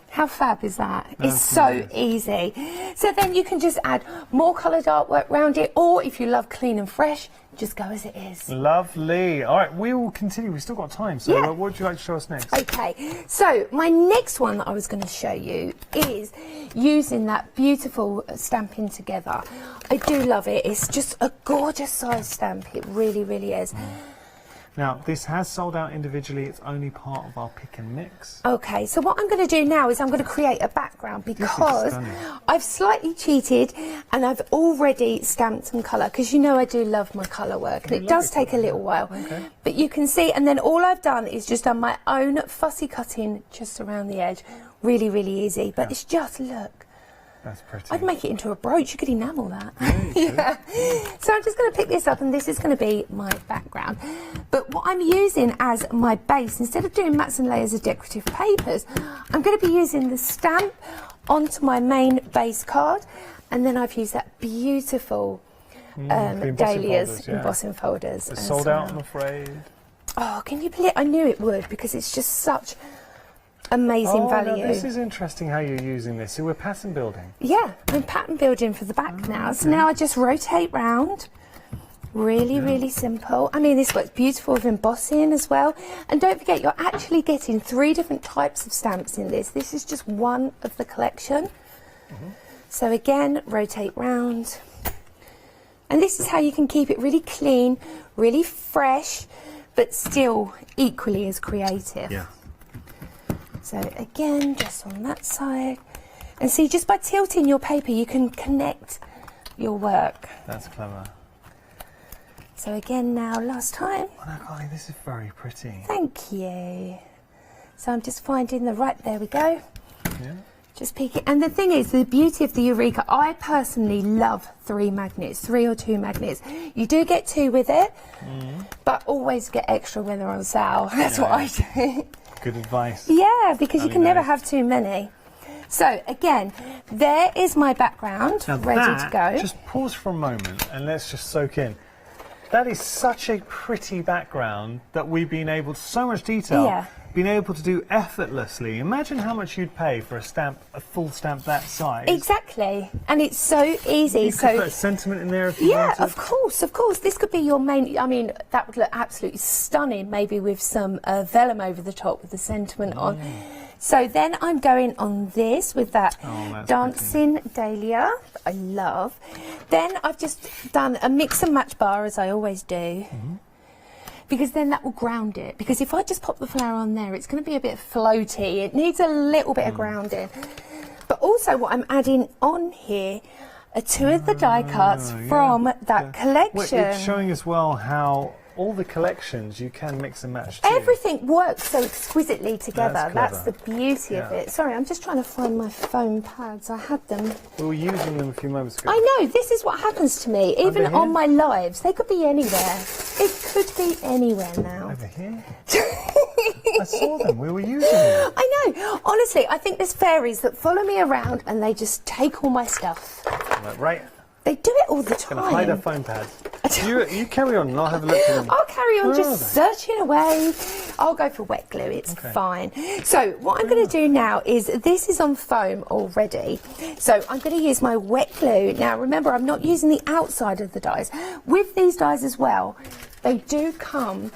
How fab is that? It's so easy. So then you can just add more coloured artwork around it, or if you love clean and fresh, just go as it is. Lovely. All right, we will continue. We've still got time. So what would you like to show us next? Okay, so my next one that I was going to show you is using that beautiful stamping together. I do love it. It's just a gorgeous size stamp. It really, really is. Now, this has sold out individually. It's only part of our pick and mix. Okay, so what I'm going to do now is I'm going to create a background because I've slightly cheated and I've already stamped some colour, because you know I do love my colour work, and it does take a little while. But you can see, and then all I've done is just done my own fussy cutting just around the edge. Really, really easy, but it's just, look. That's pretty. I'd make it into a brooch. You could enamel that. Yeah. So I'm just going to pick this up, and this is going to be my background. But what I'm using as my base, instead of doing mats and layers of decorative papers, I'm going to be using the stamp onto my main base card, and then I've used that beautiful dahlias embossing folders. It's sold out, I'm afraid. Oh, can you believe it? I knew it would, because it's just such amazing value. Now this is interesting how you're using this. So we're pattern building. Yeah, I'm pattern building for the back now. So now I just rotate round. Really, really simple. I mean, this works beautiful with embossing as well. And don't forget, you're actually getting 3 different types of stamps in this. This is just one of the collection. So again, rotate round. And this is how you can keep it really clean, really fresh, but still equally as creative. Yeah. So again, just on that side. And see, just by tilting your paper, you can connect your work. That's clever. So again now, last time. Oh no, Carly, this is very pretty. Thank you. So I'm just finding the right, there we go. Just pick it. And the thing is, the beauty of the Eureka, I personally love 3 magnets, 3 or 2 magnets. You do get 2 with it, but always get extra when they're on sale. That's what I do. Good advice. Yeah, because you can never have too many. So again, there is my background ready to go. Just pause for a moment and let's just soak in. That is such a pretty background that we've been able to, so much detail, been able to do effortlessly. Imagine how much you'd pay for a stamp, a full stamp that size. Exactly, and it's so easy. You could put a sentiment in there if you wanted. Yeah, of course. This could be your main. I mean, that would look absolutely stunning. Maybe with some vellum over the top with the sentiment on. So then I'm going on this with that dancing dahlia that I love. Then I've just done a mix and match bar, as I always do. Because then that will ground it. Because if I just pop the flower on there, it's going to be a bit floaty. It needs a little bit of grounding. But also what I'm adding on here are 2 of the die cuts from that collection. Well, it's showing as well how all the collections you can mix and match too. Everything works so exquisitely together. That's the beauty of it. Sorry, I'm just trying to find my foam pads. I had them. We were using them a few moments ago. I know, this is what happens to me. Even on my lives, they could be anywhere. It could be anywhere now. Over here? I saw them, we were using them. I know. Honestly, I think there's fairies that follow me around and they just take all my stuff. Right. They do it all the time. Gonna hide our foam pads. You carry on and I'll have a look at them. I'll carry on just searching away. I'll go for wet glue, it's fine. So what I'm going to do now is, this is on foam already. So I'm going to use my wet glue. Now remember, I'm not using the outside of the dies. With these dies as well, they do come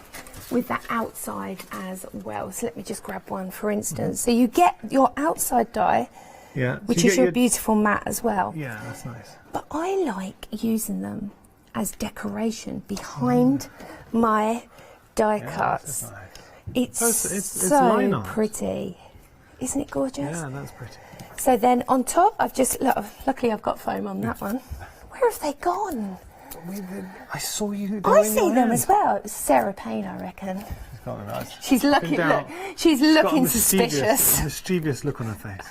with that outside as well. So let me just grab one for instance. So you get your outside die, which is your beautiful mat as well. Yeah, that's nice. But I like using them as decoration behind my die cuts. That's nice. It's so pretty. Isn't it gorgeous? Yeah, that's pretty. So then on top, I've just, luckily I've got foam on that one. Where have they gone? I saw you. I see them as well. It was Sarah Payne, I reckon. She's looking, look, she's looking suspicious. A mischievous look on her face.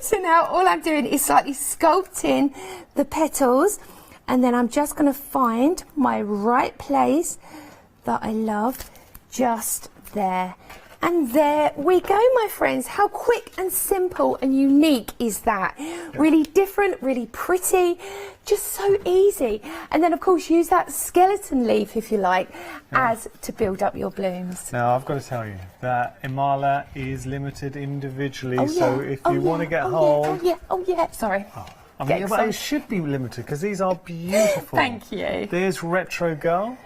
So now all I'm doing is slightly sculpting the petals, and then I'm just going to find my right place that I love, just there. And there we go, my friends. How quick and simple and unique is that? Really different, really pretty, just so easy. And then of course use that skeleton leaf, if you like, as to build up your blooms. Now I've got to tell you that Imala is limited individually, so if you want to get hold... Sorry. I mean, but it should be limited because these are beautiful. Thank you. There's Retro Girl.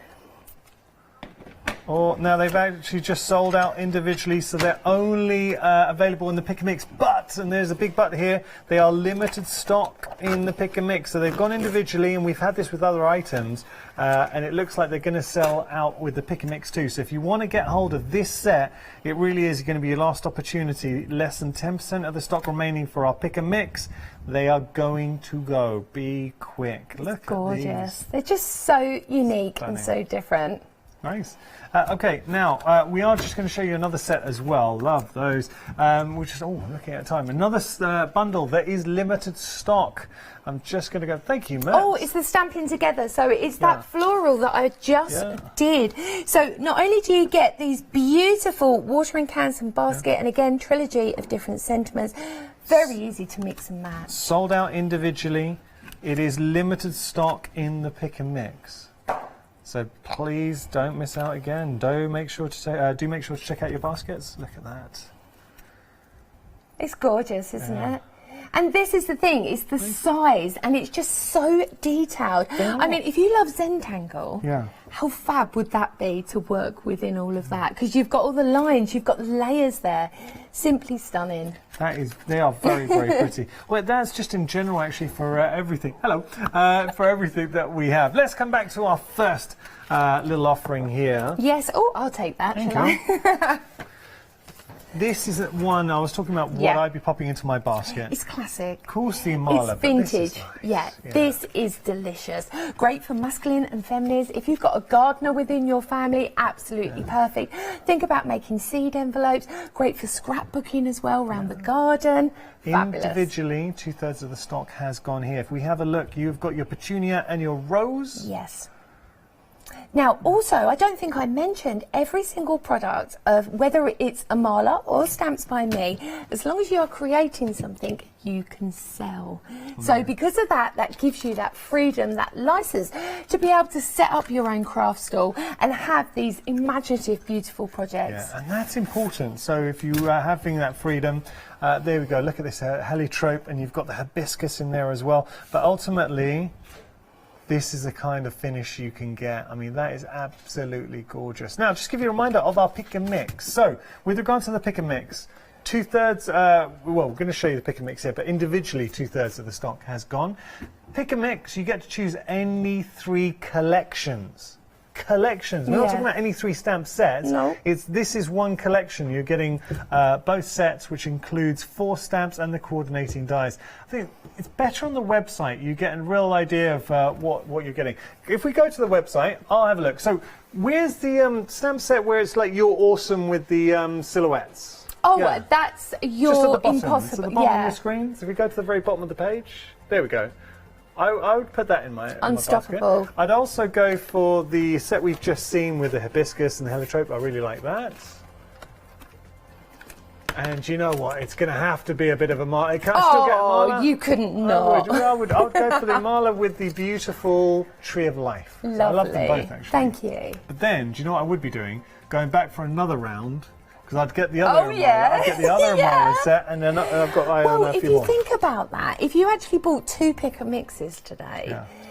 Now they've actually just sold out individually, so they're only available in the Pick and Mix. But, and there's a big but here, they are limited stock in the Pick and Mix. So they've gone individually, and we've had this with other items, and it looks like they're going to sell out with the Pick and Mix too. So if you want to get hold of this set, it really is going to be your last opportunity. Less than 10% of the stock remaining for our Pick and Mix. They are going to go. Be quick. Look gorgeous. at these. They're just so unique and so different. Nice. Okay, now we are just going to show you another set as well. Love those. Which is, looking at time. Another bundle that is limited stock. I'm just going to go. Thank you, Mert. Oh, it's the stamping together. So it's that floral that I just did. So not only do you get these beautiful watering cans and basket, and again, trilogy of different sentiments. Very easy to mix and match. Sold out individually. It is limited stock in the Pick and Mix. So please don't miss out again. Do make sure to check out your baskets. Look at that. It's gorgeous, isn't it? And this is the thing, it's the size, and it's just so detailed. I mean, if you love Zentangle, how fab would that be to work within all of that? Because you've got all the lines, you've got the layers there. Simply stunning. They are very, very pretty. Well, that's just in general, actually, for everything. Hello. For everything that we have. Let's come back to our first little offering here. Yes. Oh, I'll take that, shall I? This is one I was talking about. What Yeah. I'd be popping into my basket. It's classic. Of course, the Imala. It's but this vintage. is nice. Yeah, this is delicious. Great for masculine and feminines. If you've got a gardener within your family, absolutely perfect. Think about making seed envelopes. Great for scrapbooking as well around the garden. Fabulous. Individually, 2/3 of the stock has gone here. If we have a look, you've got your Petunia and your Rose. Yes. Now, also, I don't think I mentioned every single product of whether it's a mala or Stamps by Me, as long as you are creating something, you can sell. So because of that, that gives you that freedom, that license to be able to set up your own craft stall and have these imaginative, beautiful projects. Yeah, and that's important. So if you are having that freedom, there we go. Look at this heliotrope, and you've got the hibiscus in there as well. But ultimately, this is the kind of finish you can get. I mean, that is absolutely gorgeous. Now, just give you a reminder of our pick and mix. So, with regard to the pick and mix, 2/3, well, we're going to show you the pick and mix here, but individually 2/3 of the stock has gone. Pick and mix, you get to choose any 3 collections. Collections. We're not talking about any 3 stamp sets. No. This is one collection. You're getting both sets, which includes 4 stamps and the coordinating dies. I think it's better on the website. You get a real idea of what you're getting. If we go to the website, I'll have a look. So where's the stamp set where it's like You're Awesome with the silhouettes? Oh, Yeah. that's your Just at the bottom. impossible. It's at the bottom of the screen. So if we go to the very bottom of the page, there we go. I would put that in my Unstoppable. basket. I'd also go for the set we've just seen with the hibiscus and the heliotrope. I really like that. And you know what? It's going to have to be a bit of a mala. Can I still get a mala? You couldn't not. I would go for the mala with the beautiful Tree of Life. So I love them both, actually. Thank you. But then, do you know what I would be doing? Going back for another round. Because I'd get the other yeah. I'd get the other Yeah. Imala set, and then I've got Well, a if few you more. think about that, if you actually bought 2 pick and mixes today,